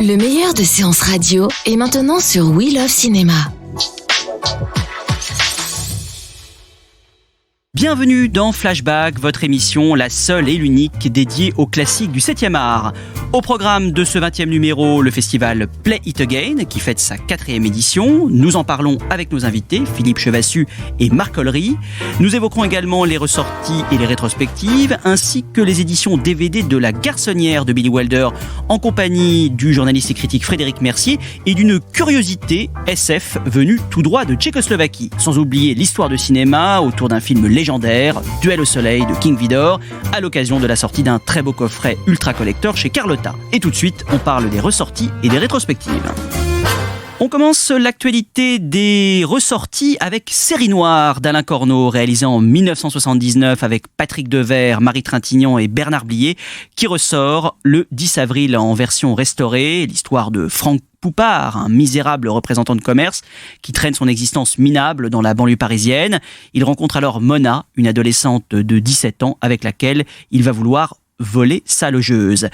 Le meilleur de séances radio est maintenant sur We Love Cinéma. Bienvenue dans Flashback, votre émission, la seule et l'unique dédiée aux classiques du 7e art. Au programme de ce 20e numéro, le festival Play It Again, qui fête sa 4e édition. Nous en parlons avec nos invités, Philippe Chevassus et Marc Ollery. Nous évoquerons également les ressorties et les rétrospectives, ainsi que les éditions DVD de La Garçonnière de Billy Wilder, en compagnie du journaliste et critique Frédéric Mercier, et d'une curiosité SF venue tout droit de Tchécoslovaquie. Sans oublier l'histoire de cinéma autour d'un film légendaire, Duel au soleil de King Vidor, à l'occasion de la sortie d'un très beau coffret ultra collector chez Carlotta. Et tout de suite, on parle des ressorties et des rétrospectives. On commence l'actualité des ressorties avec Série Noire d'Alain Corneau, réalisé en 1979 avec Patrick Devers, Marie Trintignant et Bernard Blier, qui ressort le 10 avril en version restaurée. L'histoire de Franck Poupart, un misérable représentant de commerce qui traîne son existence minable dans la banlieue parisienne. Il rencontre alors Mona, une adolescente de 17 ans avec laquelle il va vouloir voler sa logeuse.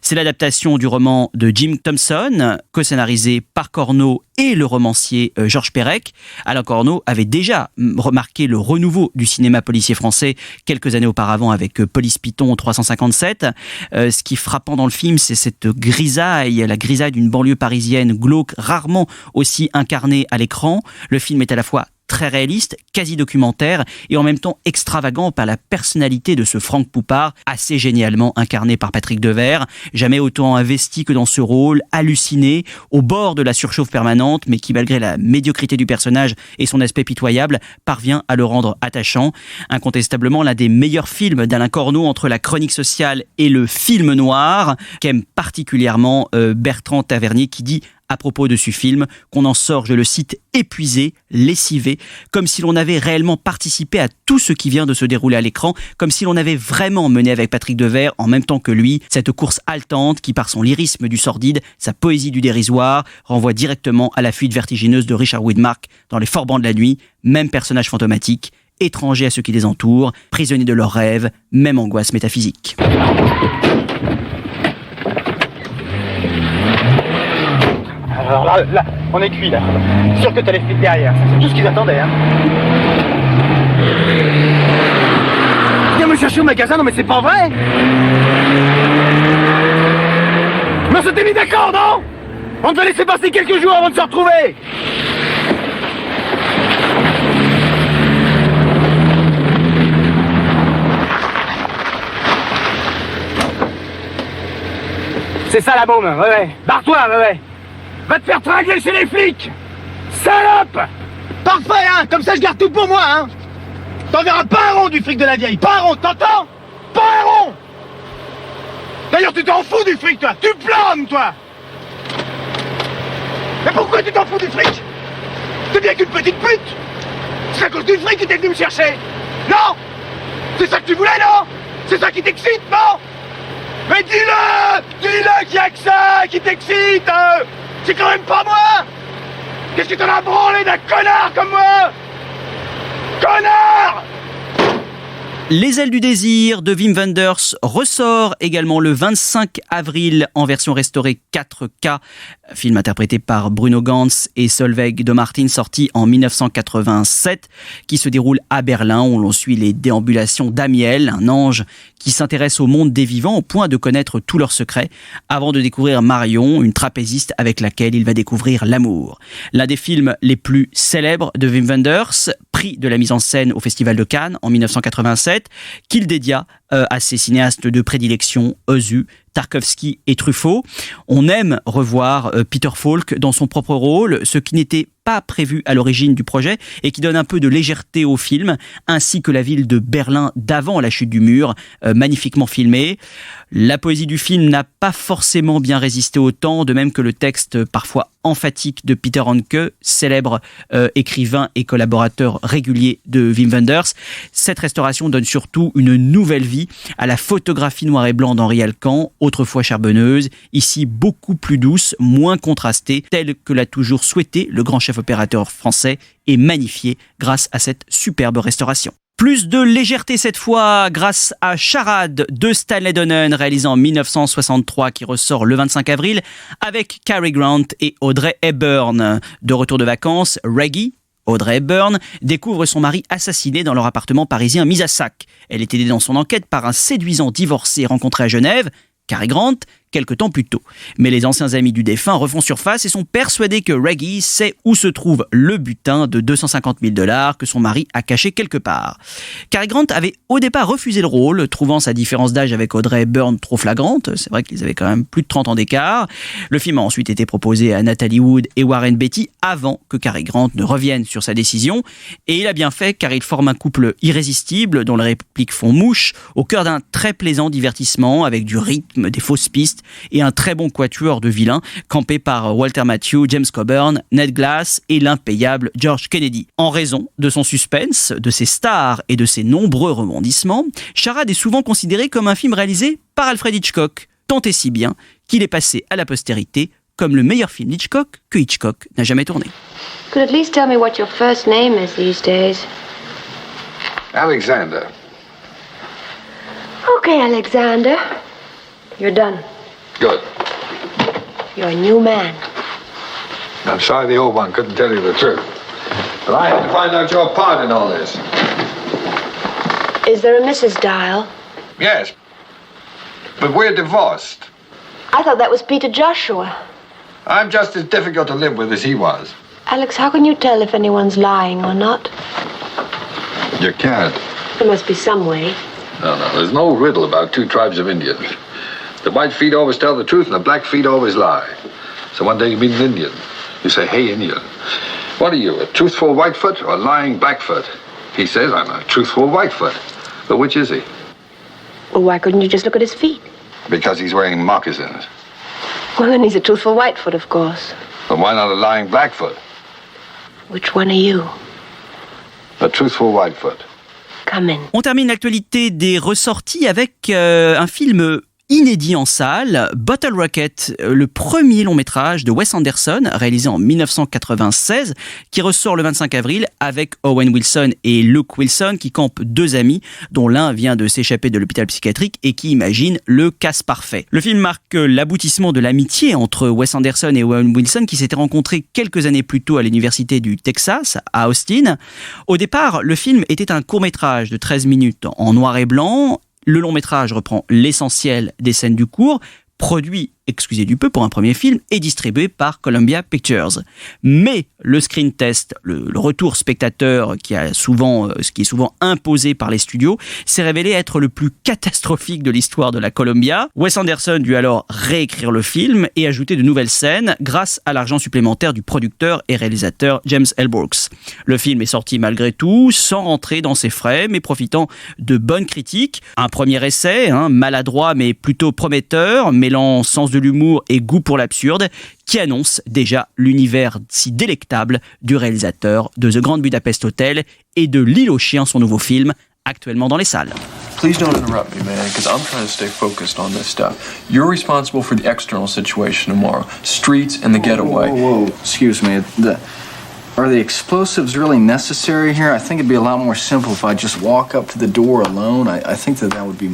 C'est l'adaptation du roman de Jim Thompson, co-scénarisé par Corneau et le romancier Georges Perec. Alain Corneau avait déjà remarqué le renouveau du cinéma policier français quelques années auparavant avec Police Python 357. Ce qui est frappant dans le film, c'est cette grisaille, la grisaille d'une banlieue parisienne glauque, rarement aussi incarnée à l'écran. Le film est à la fois très réaliste, quasi documentaire et en même temps extravagant par la personnalité de ce Franck Poupart, assez génialement incarné par Patrick Devers, jamais autant investi que dans ce rôle, halluciné, au bord de la surchauffe permanente, mais qui malgré la médiocrité du personnage et son aspect pitoyable, parvient à le rendre attachant. Incontestablement l'un des meilleurs films d'Alain Corneau entre la chronique sociale et le film noir, qu'aime particulièrement Bertrand Tavernier qui dit à propos de ce film qu'on en sort, je le cite, épuisé, lessivé, comme si l'on avait réellement participé à tout ce qui vient de se dérouler à l'écran, comme si l'on avait vraiment mené avec Patrick Devers, en même temps que lui, cette course haletante qui, par son lyrisme du sordide, sa poésie du dérisoire, renvoie directement à la fuite vertigineuse de Richard Widmark dans Les Forbans de la nuit, même personnage fantomatique, étranger à ceux qui les entourent, prisonniers de leurs rêves, même angoisse métaphysique. Alors là, on est cuit là. Sûr que t'as les flics derrière. C'est tout ce qu'ils attendaient, hein. Viens me chercher au magasin, non mais c'est pas vrai. Mais on s'était mis d'accord, non? On devait laisser passer quelques jours avant de se retrouver. C'est ça la bombe, ouais. Barre-toi, ouais. Va te faire tringler chez les flics! Salope! Parfait, hein! Comme ça, je garde tout pour moi, hein! T'enverras pas un rond du fric de la vieille! Pas un rond, t'entends? Pas un rond! D'ailleurs, tu t'en fous du fric, toi! Tu planes, toi! Mais pourquoi tu t'en fous du fric? T'es bien qu'une petite pute! C'est à cause du fric que t'es venu me chercher! Non! C'est ça que tu voulais, non? C'est ça qui t'excite, non? Mais dis-le! Dis-le qu'il y a que ça qui t'excite! C'est quand même pas moi! Qu'est-ce que t'en as branlé d'un connard comme moi? Connard! Les ailes du désir de Wim Wenders ressort également le 25 avril en version restaurée 4K, film interprété par Bruno Ganz et Solveig de Martin, sorti en 1987, qui se déroule à Berlin, où l'on suit les déambulations d'Amiel, un ange qui s'intéresse au monde des vivants au point de connaître tous leurs secrets, avant de découvrir Marion, une trapéziste avec laquelle il va découvrir l'amour. L'un des films les plus célèbres de Wim Wenders, prix de la mise en scène au Festival de Cannes en 1987, qu'il dédia à ses cinéastes de prédilection, Ozu, Tarkovsky et Truffaut. On aime revoir Peter Falk dans son propre rôle, ce qui n'était pas prévu à l'origine du projet et qui donne un peu de légèreté au film, ainsi que la ville de Berlin d'avant la chute du mur, magnifiquement filmée. La poésie du film n'a pas forcément bien résisté au temps, de même que le texte parfois emphatique de Peter Handke, célèbre écrivain et collaborateur régulier de Wim Wenders. Cette restauration donne surtout une nouvelle vie à la photographie noir et blanc d'Henri Alcan, autrefois charbonneuse, ici beaucoup plus douce, moins contrastée, telle que l'a toujours souhaité le grand chef opérateur français et magnifiée grâce à cette superbe restauration. Plus de légèreté cette fois grâce à Charade de Stanley Donen, réalisé en 1963, qui ressort le 25 avril avec Cary Grant et Audrey Hepburn. De retour de vacances, Reggie, Audrey Hepburn, découvre son mari assassiné dans leur appartement parisien mis à sac. Elle est aidée dans son enquête par un séduisant divorcé rencontré à Genève, Cary Grant, quelque temps plus tôt. Mais les anciens amis du défunt refont surface et sont persuadés que Reggie sait où se trouve le butin de 250 000 $ que son mari a caché quelque part. Cary Grant avait au départ refusé le rôle, trouvant sa différence d'âge avec Audrey Hepburn trop flagrante. C'est vrai qu'ils avaient quand même plus de 30 ans d'écart. Le film a ensuite été proposé à Natalie Wood et Warren Beatty avant que Cary Grant ne revienne sur sa décision. Et il a bien fait car il forme un couple irrésistible dont les répliques font mouche au cœur d'un très plaisant divertissement avec du rythme, des fausses pistes et un très bon quatuor de vilains campé par Walter Matthau, James Coburn, Ned Glass et l'impayable George Kennedy. En raison de son suspense, de ses stars et de ses nombreux rebondissements, Charade est souvent considéré comme un film réalisé par Alfred Hitchcock, tant et si bien qu'il est passé à la postérité comme le meilleur film d'Hitchcock que Hitchcock n'a jamais tourné. Could at least tell me what your first name is these days. Alexander. Okay, Alexander. You're done. Good. You're a new man. I'm sorry the old one couldn't tell you the truth. But I had to find out your part in all this. Is there a Mrs. Dial? Yes. But we're divorced. I thought that was Peter Joshua. I'm just as difficult to live with as he was. Alex, how can you tell if anyone's lying or not? You can't. There must be some way. No, there's no riddle about two tribes of Indians. The white feet always tell the truth and the black feet always lie. So one day you meet an Indian. You say, hey, Indian, what are you, a truthful Whitefoot or a lying Blackfoot? He says, I'm a truthful Whitefoot. But which is he? Well, why couldn't you just look at his feet? Because he's wearing moccasins. Well, then he's a truthful Whitefoot, of course. But why not a lying Blackfoot? Which one are you? A truthful Whitefoot. Come in. On termine l'actualité des ressorties avec un film inédit en salle, Bottle Rocket, le premier long métrage de Wes Anderson, réalisé en 1996, qui ressort le 25 avril avec Owen Wilson et Luke Wilson, qui campent deux amis, dont l'un vient de s'échapper de l'hôpital psychiatrique et qui imagine le casse parfait. Le film marque l'aboutissement de l'amitié entre Wes Anderson et Owen Wilson, qui s'étaient rencontrés quelques années plus tôt à l'université du Texas, à Austin. Au départ, le film était un court-métrage de 13 minutes en noir et blanc. Le long-métrage reprend l'essentiel des scènes du cours, produit, excusez du peu, pour un premier film et distribué par Columbia Pictures. Mais le screen test, le retour spectateur qui est souvent imposé par les studios, s'est révélé être le plus catastrophique de l'histoire de la Columbia. Wes Anderson dut alors réécrire le film et ajouter de nouvelles scènes grâce à l'argent supplémentaire du producteur et réalisateur James L. Brooks. Le film est sorti malgré tout, sans rentrer dans ses frais, mais profitant de bonnes critiques. Un premier essai, maladroit mais plutôt prometteur, mêlant sens de l'humour et goût pour l'absurde, qui annonce déjà l'univers si délectable du réalisateur de The Grand Budapest Hotel et de L'Île aux chiens, son nouveau film, actuellement dans les salles. Please don't interrupt me, man, because I'm trying to stay focused on this stuff. You're responsible for the external situation tomorrow. Streets and the getaway. Whoa. Excuse me. Are the explosives really necessary here? I think it'd be a lot more simple if I just walk up to the door alone. I think that would be...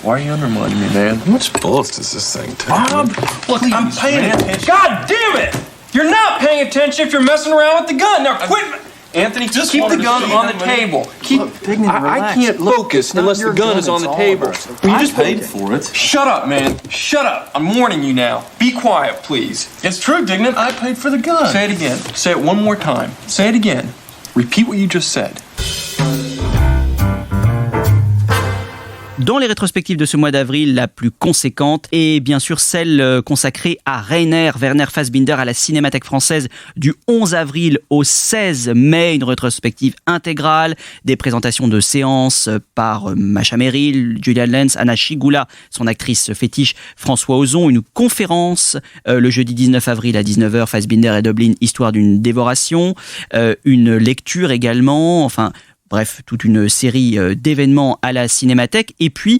Why are you undermining me, man? How much bullets does this thing take? Bob, look, please, I'm paying attention. God damn it! You're not paying attention if you're messing around with the gun. Now quit... Anthony, just keep the gun on the table. I can't focus unless the gun is on the table. You just paid for it. Shut up, man. Shut up. I'm warning you now. Be quiet, please. It's true, Dignan. I paid for the gun. Say it again. Say it one more time. Say it again. Repeat what you just said. Dans les rétrospectives de ce mois d'avril, la plus conséquente est bien sûr celle consacrée à Rainer Werner Fassbinder à la Cinémathèque française du 11 avril au 16 mai, une rétrospective intégrale, des présentations de séances par Masha Merrill, Julian Lenz, Anna Schygulla, son actrice fétiche François Ozon, une conférence le jeudi 19 avril à 19h, Fassbinder et Dublin, histoire d'une dévoration, une lecture également, Bref, toute une série d'événements à la Cinémathèque. Et puis,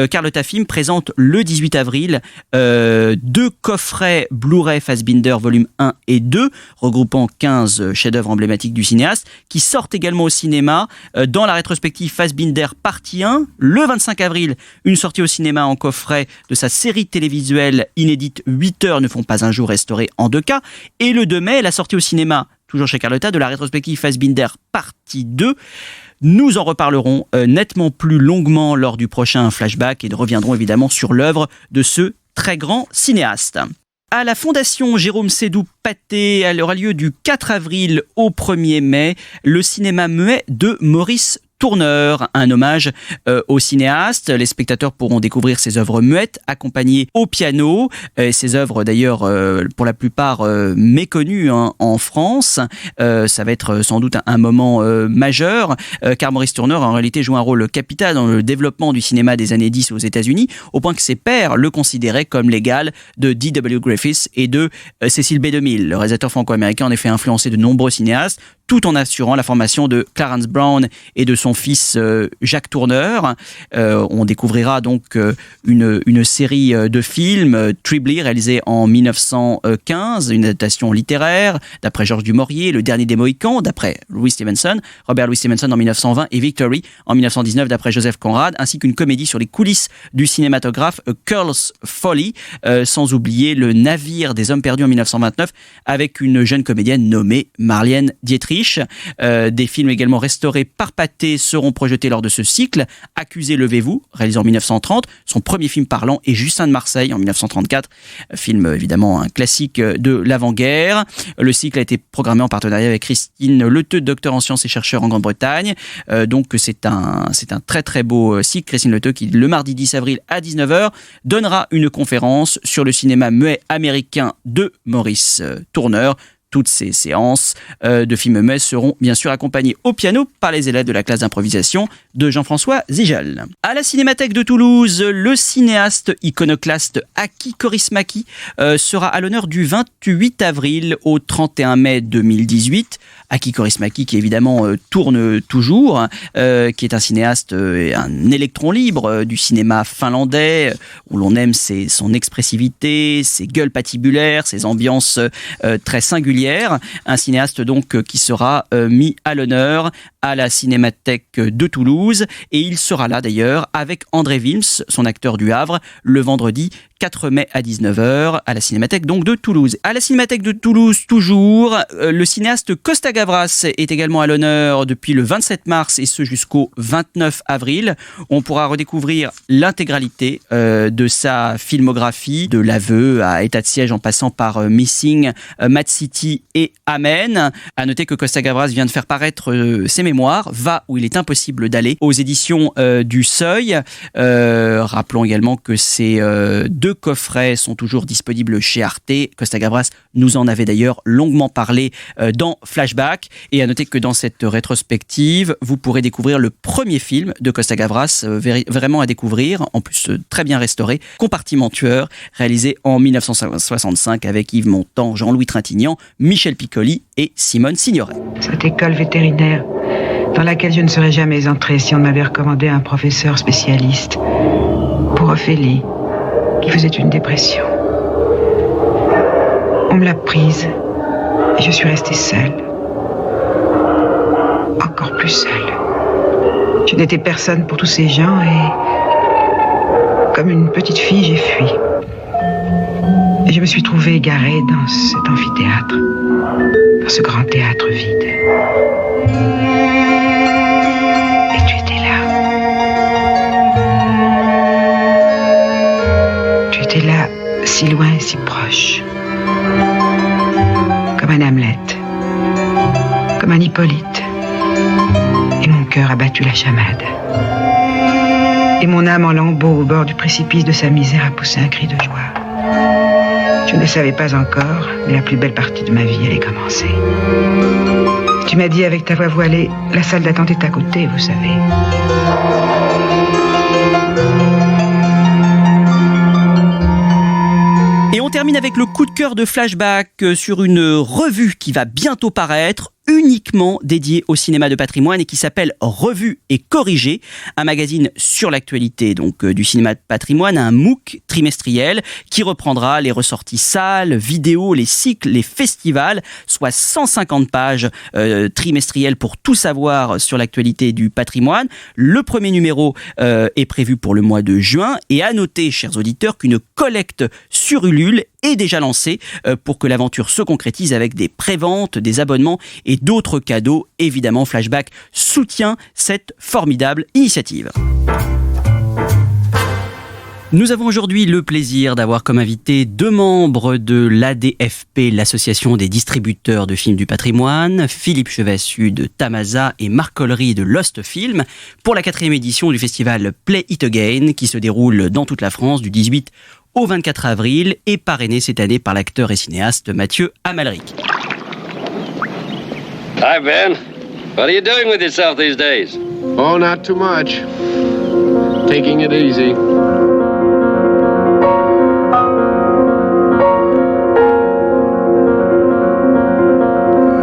Carlotta Film présente le 18 avril 2 coffrets Blu-ray Fassbinder volume 1 et 2, regroupant 15 chefs-d'œuvre emblématiques du cinéaste, qui sortent également au cinéma dans la rétrospective Fassbinder partie 1. Le 25 avril, une sortie au cinéma en coffret de sa série télévisuelle inédite 8 heures ne font pas un jour, restaurée en 2K. Et le 2 mai, la sortie au cinéma, toujours chez Carlotta, de la rétrospective Fassbinder partie 2. Nous en reparlerons nettement plus longuement lors du prochain flashback et nous reviendrons évidemment sur l'œuvre de ce très grand cinéaste. À la Fondation Jérôme Sédou-Pathé, elle aura lieu du 4 avril au 1er mai, le cinéma muet de Maurice Tourneur, un hommage au cinéaste. Les spectateurs pourront découvrir ses œuvres muettes, accompagnées au piano. Ses œuvres, d'ailleurs, pour la plupart méconnues en France. Ça va être sans doute un moment majeur, car Maurice Tourneur a en réalité joué un rôle capital dans le développement du cinéma des années 10 aux États-Unis, au point que ses pairs le considéraient comme l'égal de D.W. Griffiths et de Cecil B. DeMille. Le réalisateur franco-américain a en effet influencé de nombreux cinéastes, tout en assurant la formation de Clarence Brown et de son fils Jacques Tourneur. On découvrira donc une série de films, Tribly, réalisé en 1915, une adaptation littéraire d'après Georges Du Maurier, Le Dernier des Mohicans d'après Robert Louis Stevenson en 1920 et Victory en 1919 d'après Joseph Conrad, ainsi qu'une comédie sur les coulisses du cinématographe, A Girl's Folly, sans oublier Le Navire des Hommes Perdus en 1929 avec une jeune comédienne nommée Marlène Dietrich. Des films également restaurés par Pathé seront projetés lors de ce cycle. Accusé, levez-vous, réalisé en 1930, son premier film parlant, et Justin de Marseille en 1934, film évidemment un classique de l'avant-guerre. Le cycle a été programmé en partenariat avec Christine Leteux, docteur en sciences et chercheur en Grande-Bretagne. Donc c'est un très très beau cycle. Christine Leteux qui, le mardi 10 avril à 19h, donnera une conférence sur le cinéma muet américain de Maurice Tourneur. Toutes ces séances de films muets seront bien sûr accompagnées au piano par les élèves de la classe d'improvisation de Jean-François Zigel. À la Cinémathèque de Toulouse, le cinéaste iconoclaste Aki Kaurismäki sera à l'honneur du 28 avril au 31 mai 2018. Aki Kaurismäki qui évidemment tourne toujours, qui est un cinéaste, un électron libre du cinéma finlandais, où l'on aime son expressivité, ses gueules patibulaires, ses ambiances très singulières. Un cinéaste donc qui sera mis à l'honneur à la Cinémathèque de Toulouse, et il sera là d'ailleurs avec André Wilms, son acteur du Havre, le vendredi 4 mai à 19h à la Cinémathèque donc de Toulouse. À la Cinémathèque de Toulouse toujours, le cinéaste Costa Gavras est également à l'honneur depuis le 27 mars et ce jusqu'au 29 avril. On pourra redécouvrir l'intégralité de sa filmographie, de L'Aveu à État de siège en passant par Missing, Mad City et Amen. À noter que Costa Gavras vient de faire paraître ses mémoires, Va où il est impossible d'aller, aux éditions du Seuil. Rappelons également que ces deux coffrets sont toujours disponibles chez Arte. Costa Gavras nous en avait d'ailleurs longuement parlé dans Flashback. Et à noter que dans cette rétrospective, vous pourrez découvrir le premier film de Costa Gavras, vraiment à découvrir, en plus très bien restauré, Compartiment tueur, réalisé en 1965 avec Yves Montand, Jean-Louis Trintignant, Michel Piccoli et Simone Signoret. Cette école vétérinaire dans laquelle je ne serais jamais entrée si on m'avait recommandé un professeur spécialiste pour Ophélie, qui faisait une dépression. On me l'a prise et je suis restée seule. Encore plus seule. Je n'étais personne pour tous ces gens et, comme une petite fille, j'ai fui. Et je me suis trouvée égarée dans cet amphithéâtre, dans ce grand théâtre vide. Et tu étais là. Tu étais là, si loin et si proche. Comme un Hamlet, comme un Hippolyte. Et mon cœur a battu la chamade. Et mon âme en lambeaux au bord du précipice de sa misère a poussé un cri de joie. Je ne le savais pas encore, mais la plus belle partie de ma vie allait commencer. Tu m'as dit avec ta voix voilée, la salle d'attente est à côté, vous savez. Et on termine avec le coup de cœur de Flashback sur une revue qui va bientôt paraître. uniquement dédié au cinéma de patrimoine et qui s'appelle Revue et Corrigé, un magazine sur l'actualité donc du cinéma de patrimoine, un MOOC trimestriel qui reprendra les ressorties salles, vidéos, les cycles, les festivals, soit 150 pages trimestrielles pour tout savoir sur l'actualité du patrimoine. Le premier numéro est prévu pour le mois de juin et à noter, chers auditeurs, qu'une collecte sur Ulule est déjà lancée pour que l'aventure se concrétise avec des préventes, des abonnements et d'autres cadeaux. Évidemment, Flashback soutient cette formidable initiative. Nous avons aujourd'hui le plaisir d'avoir comme invité 2 membres de l'ADFP, l'association des distributeurs de films du patrimoine, Philippe Chevassus de Tamasa et Marc Collery de Lost Film, pour la 4e édition du festival Play It Again, qui se déroule dans toute la France du 18 au 24 avril et parrainé cette année par l'acteur et cinéaste Mathieu Amalric. Hi Ben, what are you doing with yourself these days? Oh, not too much. Taking it easy.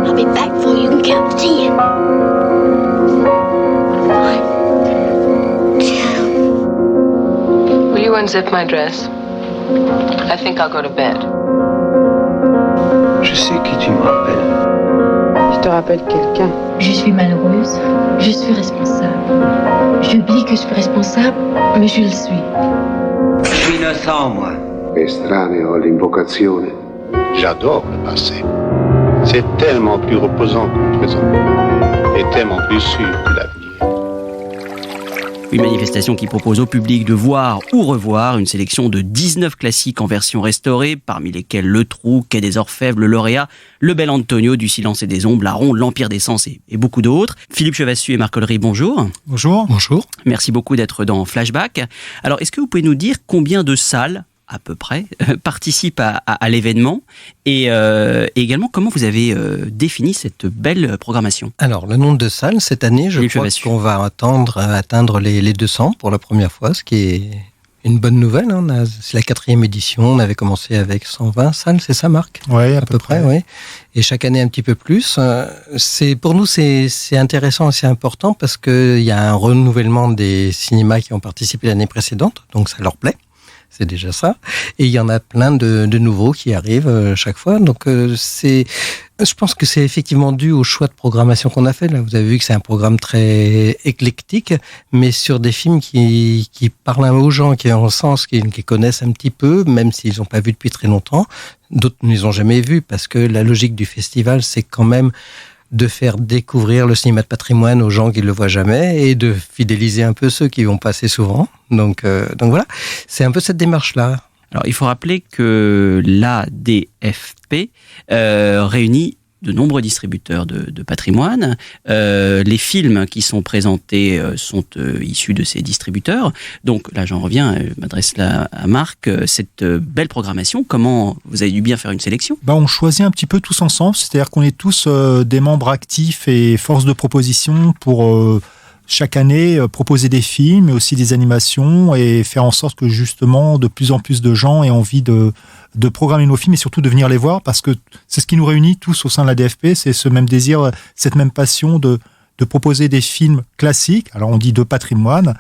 I'll be back before you can count to 10. 1, 2. Will you unzip my dress? I think I'll go to bed. Je sais qui tu me rappelles. Je te rappelle quelqu'un. Je suis malheureuse, je suis responsable. J'oublie que je suis responsable, mais je le suis. Je suis innocent, moi. Estraneo all'invocazione. J'adore le passé. C'est tellement plus reposant que le présent. Et tellement plus sûr que l'avenir. Une manifestation qui propose au public de voir ou revoir une sélection de 19 classiques en version restaurée, parmi lesquels Le Trou, Quai des Orfèvres, Le Lauréat, Le Bel Antonio, Du Silence et des Ombres, La Ronde, L'Empire des Sens et beaucoup d'autres. Philippe Chevassus et Marc Collery, bonjour. Bonjour. Bonjour. Merci beaucoup d'être dans Flashback. Alors, est-ce que vous pouvez nous dire combien de salles à peu près, participent à l'événement et également comment vous avez défini cette belle programmation? Alors, le nombre de salles, cette année, je crois qu'on va atteindre les 200 pour la première fois, ce qui est une bonne nouvelle. Hein. C'est la 4e édition, on avait commencé avec 120 salles, c'est ça Marc? Oui, à peu près. Oui. Et chaque année un petit peu plus. Pour nous, c'est intéressant et c'est important parce qu'il y a un renouvellement des cinémas qui ont participé l'année précédente, donc ça leur plaît. C'est déjà ça. Et il y en a plein de nouveaux qui arrivent chaque fois. Donc, je pense que c'est effectivement dû au choix de programmation qu'on a fait. Là, vous avez vu que c'est un programme très éclectique, mais sur des films qui parlent aux gens, qui ont un sens, qui connaissent un petit peu, même s'ils n'ont pas vu depuis très longtemps. D'autres ne les ont jamais vus parce que la logique du festival, c'est quand même de faire découvrir le cinéma de patrimoine aux gens qui ne le voient jamais et de fidéliser un peu ceux qui vont passer souvent. Donc voilà, c'est un peu cette démarche-là. Alors, il faut rappeler que l'ADFP réunit de nombreux distributeurs de patrimoine. Les films qui sont présentés sont issus de ces distributeurs. Donc là, j'en reviens, je m'adresse là à Marc. Cette belle programmation, comment vous avez dû bien faire une sélection? On choisit un petit peu tous ensemble, c'est-à-dire qu'on est tous des membres actifs et force de proposition pour chaque année proposer des films, mais aussi des animations et faire en sorte que justement de plus en plus de gens aient envie de programmer nos films et surtout de venir les voir, parce que c'est ce qui nous réunit tous au sein de la DFP, c'est ce même désir, cette même passion de proposer des films classiques, alors on dit de patrimoine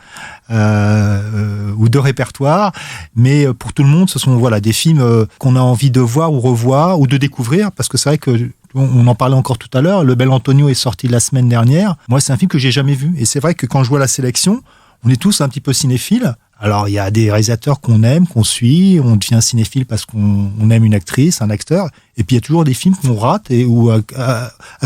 ou de répertoire, mais pour tout le monde, ce sont des films qu'on a envie de voir ou revoir ou de découvrir, parce que c'est vrai que on en parlait encore tout à l'heure, Le Bel Antonio est sorti la semaine dernière. Moi, c'est un film que j'ai jamais vu, et c'est vrai que quand je vois la sélection, on est tous un petit peu cinéphiles. Alors, il y a des réalisateurs qu'on aime, qu'on suit, on devient cinéphile parce qu'on aime une actrice, un acteur, et puis il y a toujours des films qu'on rate ou à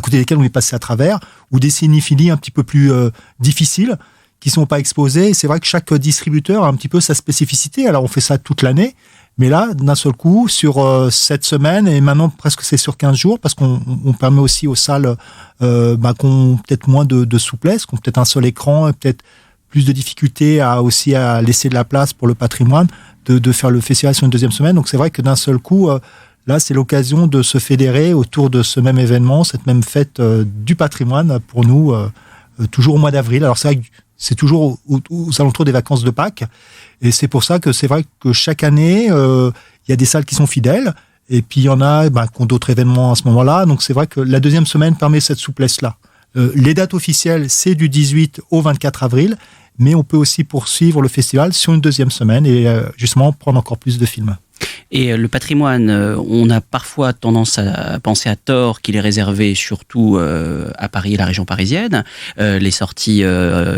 côté desquels on est passé à travers, ou des cinéphilies un petit peu plus difficiles qui sont pas exposées. Et c'est vrai que chaque distributeur a un petit peu sa spécificité. Alors, on fait ça toute l'année, mais là, d'un seul coup, sur 7 semaines, et maintenant presque c'est sur 15 jours, parce qu'on permet aussi aux salles qui ont peut-être moins de souplesse, qui ont peut-être un seul écran, et peut-être plus de difficultés à laisser de la place pour le patrimoine, de faire le festival sur une 2e semaine. Donc c'est vrai que d'un seul coup, là, c'est l'occasion de se fédérer autour de ce même événement, cette même fête du patrimoine pour nous, toujours au mois d'avril. Alors c'est vrai que c'est toujours aux alentours des vacances de Pâques, et c'est pour ça que c'est vrai que chaque année, il y a des salles qui sont fidèles, Et puis il y en a qui ont d'autres événements à ce moment-là. Donc c'est vrai que la deuxième semaine permet cette souplesse-là. Les dates officielles, c'est du 18 au 24 avril, mais on peut aussi poursuivre le festival sur une deuxième semaine et justement prendre encore plus de films. Et le patrimoine, on a parfois tendance à penser à tort qu'il est réservé surtout à Paris et la région parisienne, les sorties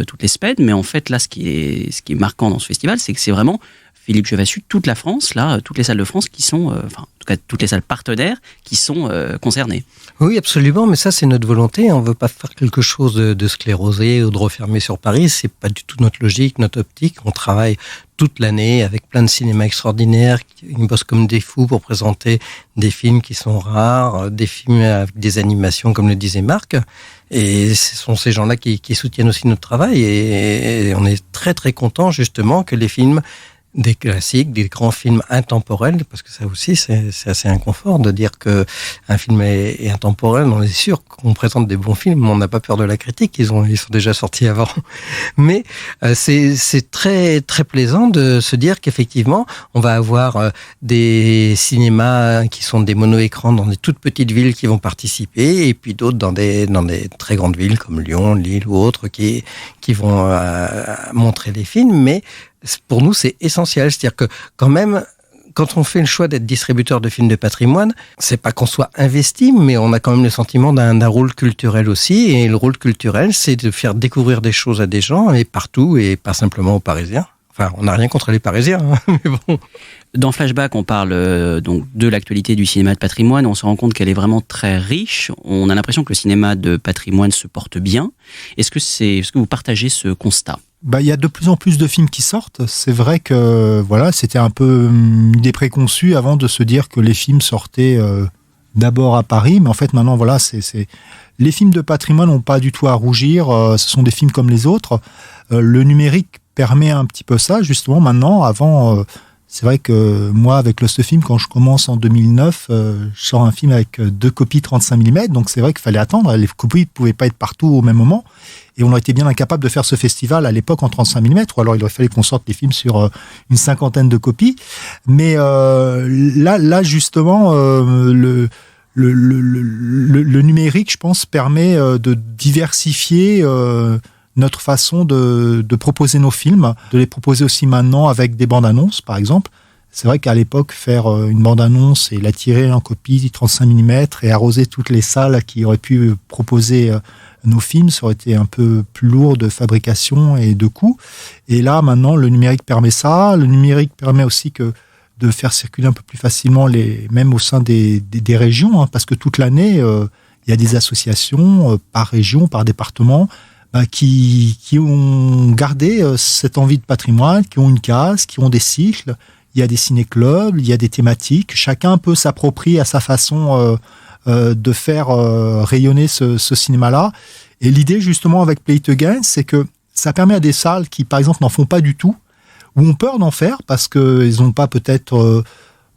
toutes les semaines, mais en fait là ce qui est marquant dans ce festival, c'est que c'est vraiment Philippe Jevassus, toute la France, là, toutes les salles de France qui sont, en tout cas toutes les salles partenaires qui sont concernées. Oui, absolument, mais ça c'est notre volonté. On ne veut pas faire quelque chose de sclérosé ou de refermé sur Paris. C'est pas du tout notre logique, notre optique. On travaille toute l'année avec plein de cinémas extraordinaires qui bossent comme des fous pour présenter des films qui sont rares, des films avec des animations comme le disait Marc. Et ce sont ces gens-là qui soutiennent aussi notre travail. Et on est très très contents justement que les films des classiques, des grands films intemporels, parce que ça aussi c'est assez inconfort de dire que un film est intemporel. On est sûr qu'on présente des bons films, mais on n'a pas peur de la critique. Ils sont déjà sortis avant. Mais c'est très très plaisant de se dire qu'effectivement on va avoir des cinémas qui sont des mono-écrans dans des toutes petites villes qui vont participer, et puis d'autres dans des très grandes villes comme Lyon, Lille ou autres qui vont montrer des films. Mais pour nous, c'est essentiel. C'est-à-dire que quand même, quand on fait le choix d'être distributeur de films de patrimoine, c'est pas qu'on soit investi, mais on a quand même le sentiment d'un rôle culturel aussi. Et le rôle culturel, c'est de faire découvrir des choses à des gens, et partout, et pas simplement aux Parisiens. Enfin, on n'a rien contre les Parisiens, hein, mais bon. Dans Flashback, on parle donc de l'actualité du cinéma de patrimoine. On se rend compte qu'elle est vraiment très riche. On a l'impression que le cinéma de patrimoine se porte bien. Est-ce que vous partagez ce constat ? Il y a de plus en plus de films qui sortent. C'est vrai que voilà, c'était un peu une idée préconçue avant de se dire que les films sortaient d'abord à Paris, mais en fait maintenant voilà, les films de patrimoine n'ont pas du tout à rougir. Ce sont des films comme les autres. Le numérique permet un petit peu ça justement maintenant. Avant, c'est vrai que moi avec Lost Film, quand je commence en 2009, je sors un film avec 2 copies 35 mm, donc c'est vrai qu'il fallait attendre. Les copies ne pouvaient pas être partout au même moment. Et on a été bien incapable de faire ce festival à l'époque en 35 mm, ou alors il aurait fallu qu'on sorte les films sur une 50aine de copies. Mais là justement, le numérique, je pense, permet de diversifier notre façon de proposer nos films, de les proposer aussi maintenant avec des bandes annonces, par exemple. C'est vrai qu'à l'époque, faire une bande-annonce et la tirer en copie 35 mm et arroser toutes les salles qui auraient pu proposer nos films, ça aurait été un peu plus lourd de fabrication et de coûts. Et là, maintenant, le numérique permet ça. Le numérique permet aussi de faire circuler un peu plus facilement, même au sein des régions, hein, parce que toute l'année, il y a des associations par région, par département, qui ont gardé cette envie de patrimoine, qui ont une case, qui ont des cycles. Il y a des ciné-clubs, il y a des thématiques. Chacun peut s'approprier à sa façon de faire rayonner ce cinéma-là. Et l'idée, justement, avec Play It Again, c'est que ça permet à des salles qui, par exemple, n'en font pas du tout, ou ont peur d'en faire parce qu'ils n'ont pas peut-être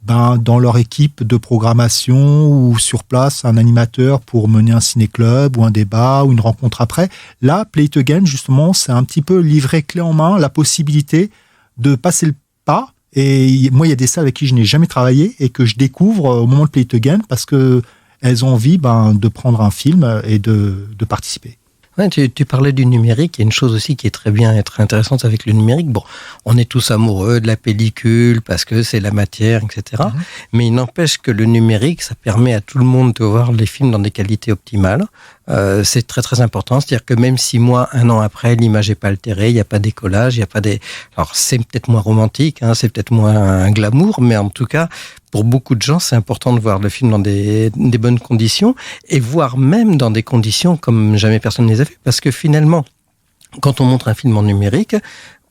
dans leur équipe de programmation ou sur place un animateur pour mener un ciné-club ou un débat ou une rencontre après. Là, Play It Again, justement, c'est un petit peu livrer clé en main la possibilité de passer le pas. Et moi, il y a des salles avec qui je n'ai jamais travaillé et que je découvre au moment de Play It Again parce qu'elles ont envie de prendre un film et de participer. Ouais, tu parlais du numérique. Il y a une chose aussi qui est très bien et très intéressante avec le numérique. Bon, on est tous amoureux de la pellicule parce que c'est la matière, etc. Mais il n'empêche que le numérique, ça permet à tout le monde de voir les films dans des qualités optimales. C'est très très important. C'est-à-dire que même si moi, 1 an après, l'image n'est pas altérée, il n'y a pas d'écollage, il n'y a pas des... Alors c'est peut-être moins romantique, hein, c'est peut-être moins un glamour, mais en tout cas, pour beaucoup de gens, c'est important de voir le film dans des bonnes conditions, et voire même dans des conditions comme jamais personne ne les a vues. Parce que finalement, quand on montre un film en numérique,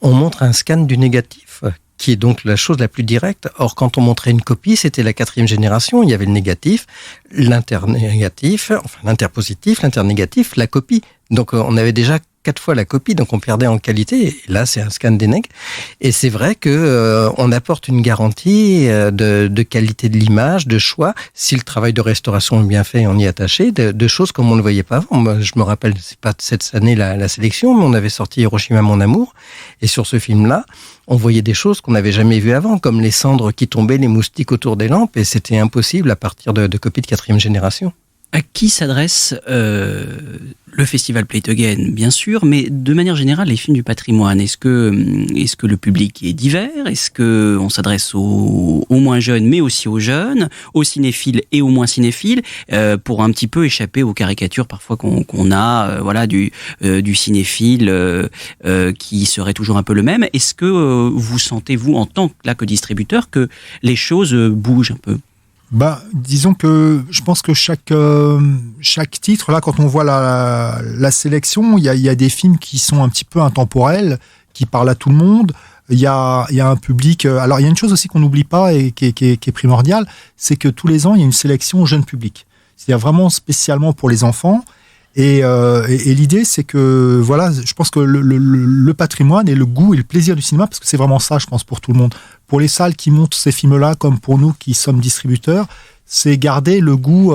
on montre un scan du négatif, qui est donc la chose la plus directe. Or, quand on montrait une copie, c'était la 4e génération, il y avait le négatif, l'internégatif, enfin l'interpositif, l'internégatif, la copie. Donc on avait déjà 4 fois la copie, donc on perdait en qualité. Et là, c'est un scan des nègres. Et c'est vrai que on apporte une garantie de qualité de l'image, de choix. Si le travail de restauration est bien fait, on y est attaché, de choses comme on ne voyait pas avant. Moi, je me rappelle, c'est pas cette année la sélection, mais on avait sorti Hiroshima, mon amour. Et sur ce film-là, on voyait des choses qu'on n'avait jamais vues avant, comme les cendres qui tombaient, les moustiques autour des lampes, et c'était impossible à partir de copies de 4e génération. À qui s'adresse le festival Play It Again, bien sûr, mais de manière générale, les films du patrimoine, est-ce que le public est divers? Est-ce qu'on s'adresse aux moins jeunes, mais aussi aux jeunes, aux cinéphiles et aux moins cinéphiles, pour un petit peu échapper aux caricatures parfois qu'on a, voilà, du cinéphile qui serait toujours un peu le même? Est-ce que vous sentez, vous, en tant que distributeur, que les choses bougent un peu? Disons que je pense que chaque titre, là, quand on voit la sélection, il y a des films qui sont un petit peu intemporels, qui parlent à tout le monde. Il y a un public. Alors, il y a une chose aussi qu'on n'oublie pas et qui est primordiale, c'est que tous les ans, il y a une sélection jeune public. C'est-à-dire vraiment spécialement pour les enfants. Et l'idée, c'est que, voilà, je pense que le patrimoine et le goût et le plaisir du cinéma, parce que c'est vraiment ça, je pense, pour tout le monde. Pour les salles qui montent ces films-là, comme pour nous qui sommes distributeurs, c'est garder le goût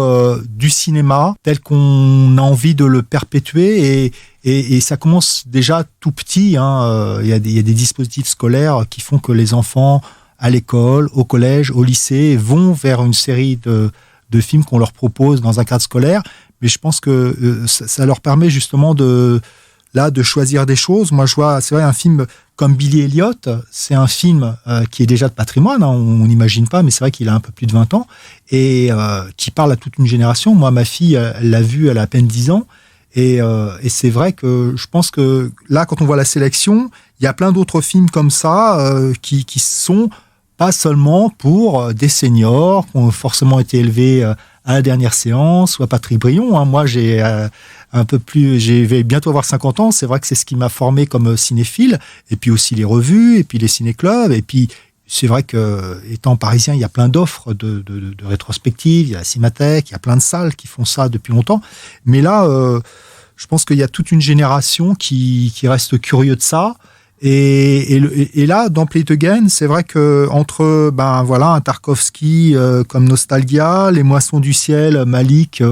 du cinéma tel qu'on a envie de le perpétuer. Et ça commence déjà tout petit. Il y a des dispositifs scolaires qui font que les enfants, à l'école, au collège, au lycée, vont vers une série de films qu'on leur propose dans un cadre scolaire. Mais je pense que ça leur permet justement de choisir des choses. Moi, je vois, c'est vrai, un film comme Billy Elliot, c'est un film qui est déjà de patrimoine, on n'imagine pas, mais c'est vrai qu'il a un peu plus de 20 ans, et qui parle à toute une génération. Moi, ma fille, elle l'a vu, elle a à peine 10 ans, et c'est vrai que je pense que là, quand on voit la sélection, il y a plein d'autres films comme ça qui sont pas seulement pour des seniors qui ont forcément été élevés à la dernière séance ou à Patrick Brion. Moi, je vais bientôt avoir 50 ans. C'est vrai que c'est ce qui m'a formé comme cinéphile. Et puis aussi les revues, et puis les ciné-clubs. Et puis, c'est vrai que, étant parisien, il y a plein d'offres de rétrospectives. Il y a la Cinémathèque, il y a plein de salles qui font ça depuis longtemps. Mais là, je pense qu'il y a toute une génération qui reste curieux de ça. Et là, dans Play It Again, c'est vrai que entre un Tarkovsky comme Nostalgia, Les Moissons du ciel, Malik,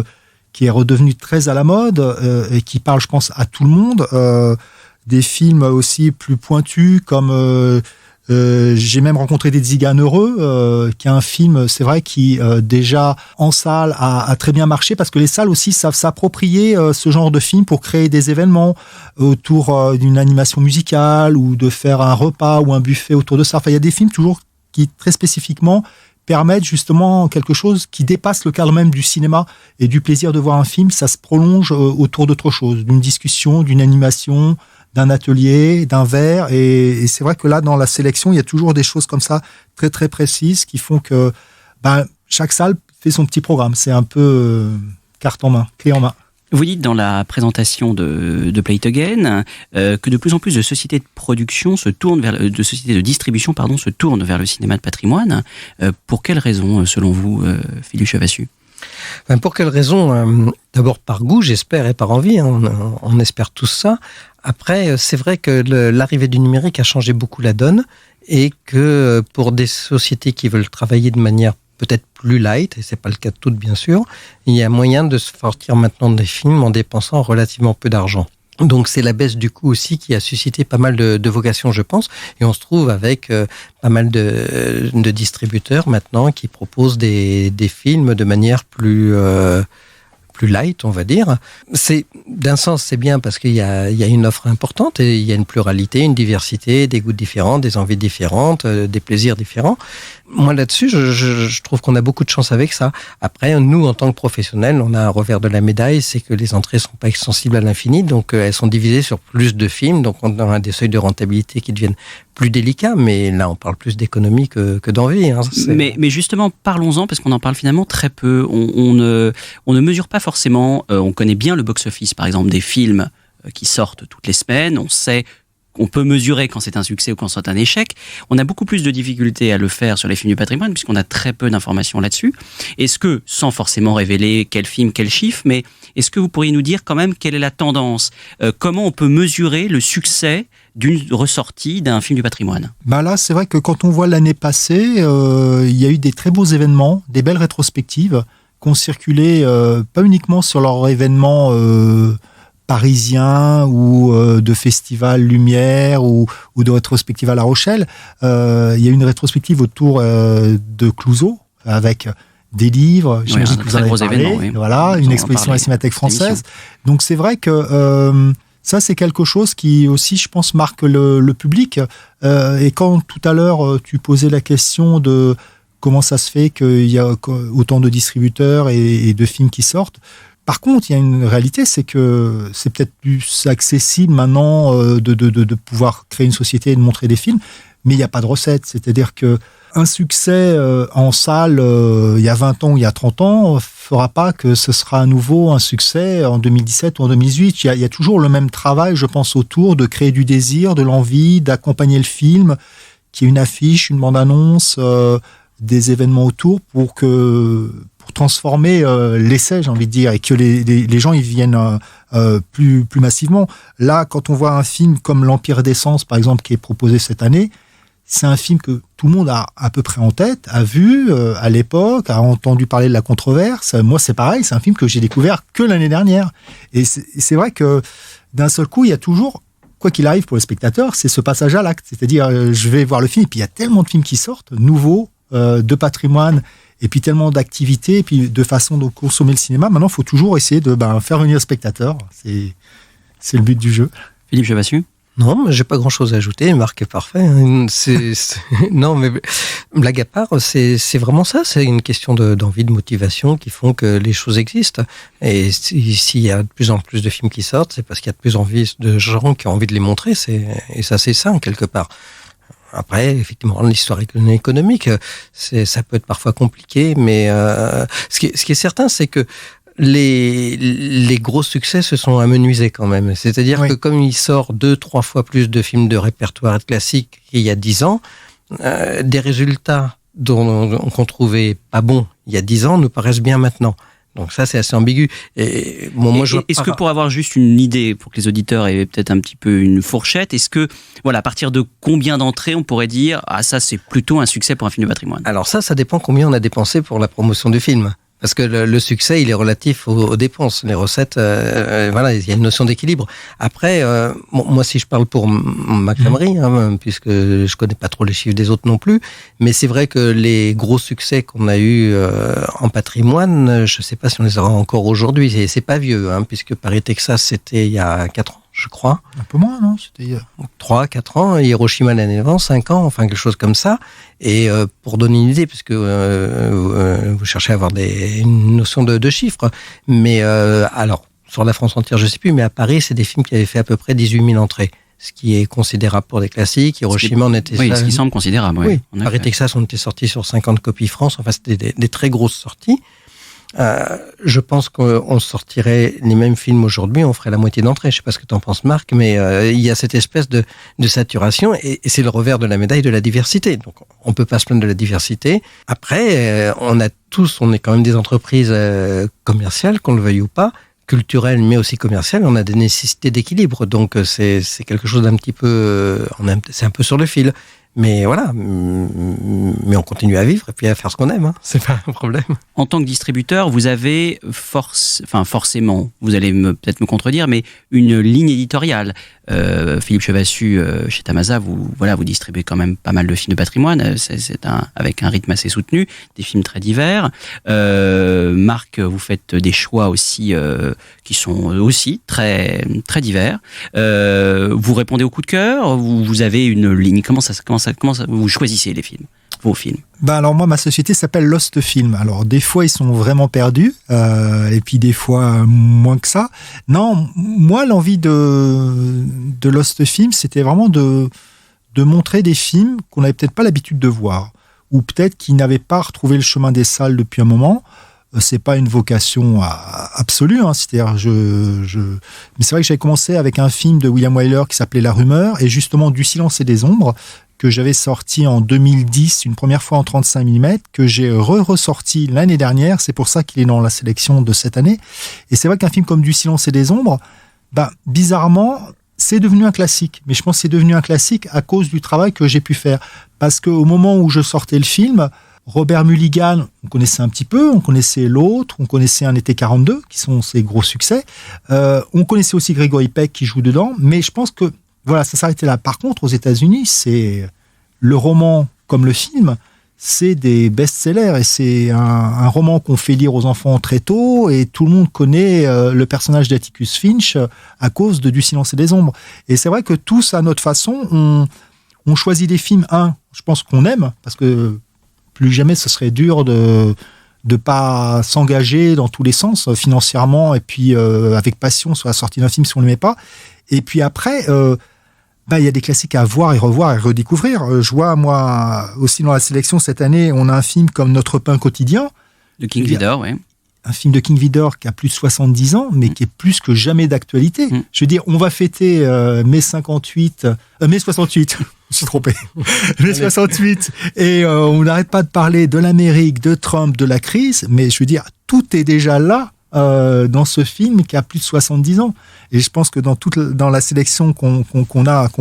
qui est redevenu très à la mode et qui parle, je pense, à tout le monde, des films aussi plus pointus comme j'ai même rencontré des Tziganes heureux, qui est un film, c'est vrai, qui déjà en salle a très bien marché, parce que les salles aussi savent s'approprier ce genre de film pour créer des événements autour d'une animation musicale, ou de faire un repas ou un buffet autour de ça. Enfin, il y a des films toujours qui, très spécifiquement, permettent justement quelque chose qui dépasse le cadre même du cinéma et du plaisir de voir un film. Ça se prolonge autour d'autre chose, d'une discussion, d'une animation, d'un atelier, d'un verre, et c'est vrai que là, dans la sélection, il y a toujours des choses comme ça, très très précises, qui font que chaque salle fait son petit programme. C'est un peu carte en main, clé en main. Vous dites dans la présentation de Play It Again que de plus en plus de sociétés de production de sociétés de distribution se tournent vers le cinéma de patrimoine. Pour quelles raisons, selon vous, Philippe Chavassu? Pour quelles raisons? D'abord par goût, j'espère, et par envie. On espère tous ça. Après, c'est vrai que l'arrivée du numérique a changé beaucoup la donne, et que pour des sociétés qui veulent travailler de manière peut-être plus light, et c'est pas le cas de toutes bien sûr, il y a moyen de sortir maintenant des films en dépensant relativement peu d'argent. Donc c'est la baisse du coût aussi qui a suscité pas mal de vocations, je pense, et on se trouve avec pas mal de distributeurs maintenant qui proposent des films de manière plus light, on va dire. D'un sens, c'est bien parce qu'il y a une offre importante, et il y a une pluralité, une diversité, des goûts différents, des envies différentes, des plaisirs différents. Moi, là-dessus, je trouve qu'on a beaucoup de chance avec ça. Après, nous, en tant que professionnels, on a un revers de la médaille, c'est que les entrées sont pas extensibles à l'infini, donc elles sont divisées sur plus de films, donc on a des seuils de rentabilité qui deviennent plus délicats, mais là, on parle plus d'économie que d'envie. Mais justement, parlons-en, parce qu'on en parle finalement très peu. On ne mesure pas forcément, on connaît bien le box-office, par exemple, des films qui sortent toutes les semaines, on sait on peut mesurer quand c'est un succès ou quand c'est un échec. On a beaucoup plus de difficultés à le faire sur les films du patrimoine puisqu'on a très peu d'informations là-dessus. Est-ce que, sans forcément révéler quel film, quel chiffre, mais est-ce que vous pourriez nous dire quand même quelle est la tendance ? Comment on peut mesurer le succès d'une ressortie d'un film du patrimoine ? Là, c'est vrai que quand on voit l'année passée, il y a eu des très beaux événements, des belles rétrospectives qui ont circulé pas uniquement sur leur événement parisien ou de festival Lumière ou de rétrospective à La Rochelle. Il y a eu une rétrospective autour de Clouzot avec des livres, j'imagine que vous en avez parlé. Oui. Voilà, une exposition à la Cinémathèque française. Donc c'est vrai que ça, c'est quelque chose qui aussi, je pense, marque le public. Et quand tout à l'heure, tu posais la question de comment ça se fait qu'il y a autant de distributeurs et de films qui sortent, par contre, il y a une réalité, c'est que c'est peut-être plus accessible maintenant de pouvoir créer une société et de montrer des films, mais il n'y a pas de recette. C'est-à-dire qu'un succès en salle il y a 20 ans ou il y a 30 ans ne fera pas que ce sera à nouveau un succès en 2017 ou en 2018. Il y a toujours le même travail, je pense, autour de créer du désir, de l'envie, d'accompagner le film, qu'il y ait une affiche, une bande-annonce, des événements autour pour transformer l'essai, j'ai envie de dire, et que les gens y viennent plus massivement. Là, quand on voit un film comme L'Empire d'Essence, par exemple, qui est proposé cette année, c'est un film que tout le monde a à peu près en tête, a vu à l'époque, a entendu parler de la controverse. Moi, c'est pareil, c'est un film que j'ai découvert que l'année dernière. Et c'est vrai que d'un seul coup, il y a toujours, quoi qu'il arrive pour le spectateur, c'est ce passage à l'acte. C'est-à-dire, je vais voir le film, et puis il y a tellement de films qui sortent, nouveaux, de patrimoine, et puis tellement d'activités, et puis de façon de consommer le cinéma. Maintenant, il faut toujours essayer de faire venir le spectateur. C'est le but du jeu. Philippe Chabassu ? Non, j'ai pas grand-chose à ajouter. Marc est parfait. Non, mais blague à part, c'est vraiment ça. C'est une question d'envie, de motivation qui font que les choses existent. Et s'il y a de plus en plus de films qui sortent, c'est parce qu'il y a de plus en plus de gens qui ont envie de les montrer. Et ça, c'est sain, quelque part. Après, effectivement, l'histoire économique, ça peut être parfois compliqué, mais ce qui est certain, c'est que les gros succès se sont amenuisés quand même. C'est-à-dire que comme il sort 2-3 fois plus de films de répertoire classique qu'il y a 10 ans, des résultats qu'on trouvait pas bons il y a 10 ans nous paraissent bien maintenant. Donc ça, c'est assez ambigu. Et moi, est-ce que pour avoir juste une idée, pour que les auditeurs aient peut-être un petit peu une fourchette, est-ce que, à partir de combien d'entrées on pourrait dire, ça c'est plutôt un succès pour un film de patrimoine ? Alors ça dépend combien on a dépensé pour la promotion du film. Parce que le succès, il est relatif aux dépenses. Les recettes, il y a une notion d'équilibre. Après, moi, si je parle pour ma crèmerie, puisque je connais pas trop les chiffres des autres non plus, mais c'est vrai que les gros succès qu'on a eu en patrimoine, je sais pas si on les aura encore aujourd'hui. C'est pas vieux, puisque Paris, Texas, c'était il y a 4 ans. Je crois. Un peu moins, non ? C'était 3, 4 ans, Hiroshima l'année avant, 5 ans, enfin quelque chose comme ça. Et pour donner une idée, puisque vous cherchez à avoir une notion de chiffres, mais alors, sur la France entière, je sais plus, mais à Paris, c'est des films qui avaient fait à peu près 18 000 entrées, ce qui est considérable pour des classiques. Hiroshima, on était... Oui, ce qui semble considérable, oui. Paris, Texas, on était sortis sur 50 copies France, enfin c'était des très grosses sorties. Je pense qu'on sortirait les mêmes films aujourd'hui, on ferait la moitié d'entrée. Je sais pas ce que t'en penses, Marc, mais il y a cette espèce de saturation et c'est le revers de la médaille de la diversité. Donc, on peut pas se plaindre de la diversité. Après, on est quand même des entreprises commerciales, qu'on le veuille ou pas, culturelles, mais aussi commerciales. On a des nécessités d'équilibre. Donc, c'est quelque chose d'un petit peu, c'est un peu sur le fil. Mais voilà, mais on continue à vivre et puis à faire ce qu'on aime, c'est pas un problème. En tant que distributeur, vous avez forcément, vous allez peut-être me contredire, mais une ligne éditoriale. Philippe Chabassu, chez Tamasa, vous distribuez quand même pas mal de films de patrimoine, avec un rythme assez soutenu, des films très divers. Marc, vous faites des choix aussi qui sont aussi très, très divers. Vous répondez au coup de cœur, vous avez une ligne, comment ça vous choisissez vos films? Alors moi, ma société s'appelle Lost Film. Alors des fois, ils sont vraiment perdus, et puis des fois moins que ça. Non, moi, l'envie de Lost Film, c'était vraiment de montrer des films qu'on n'avait peut-être pas l'habitude de voir, ou peut-être qui n'avaient pas retrouvé le chemin des salles depuis un moment. c'est pas une vocation absolue, hein. C'est-à-dire, mais c'est vrai que j'avais commencé avec un film de William Wyler qui s'appelait La Rumeur, et justement Du silence et des ombres, que j'avais sorti en 2010, une première fois en 35 mm, que j'ai ressorti l'année dernière. C'est pour ça qu'il est dans la sélection de cette année. Et c'est vrai qu'un film comme Du silence et des ombres, bizarrement, c'est devenu un classique. Mais je pense que c'est devenu un classique à cause du travail que j'ai pu faire. Parce qu'au moment où je sortais le film, Robert Mulligan, on connaissait un petit peu, on connaissait L'autre, on connaissait Un été 42, qui sont ses gros succès. On connaissait aussi Gregory Peck qui joue dedans. Mais je pense que voilà, ça s'arrêtait là. Par contre, aux États-Unis, c'est le roman comme le film, c'est des best-sellers et c'est un roman qu'on fait lire aux enfants très tôt et tout le monde connaît le personnage d'Atticus Finch à cause de Du silence et des ombres. Et c'est vrai que tous, à notre façon, on choisit des films, je pense qu'on aime, parce que plus jamais ce serait dur de pas s'engager dans tous les sens, financièrement et puis avec passion sur la sortie d'un film si on ne l'aimait pas. Et puis après, il y a des classiques à voir et revoir et redécouvrir. Je vois, moi, aussi dans la sélection cette année, on a un film comme Notre pain quotidien. De King Vidor, oui. Un film de King Vidor qui a plus de 70 ans, mais qui est plus que jamais d'actualité. Je veux dire, on va fêter mai 68, mai 68, je me suis trompé, mai 68, et on n'arrête pas de parler de l'Amérique, de Trump, de la crise, mais je veux dire, tout est déjà là. Dans ce film qui a plus de 70 ans. Et je pense que dans la sélection qu'on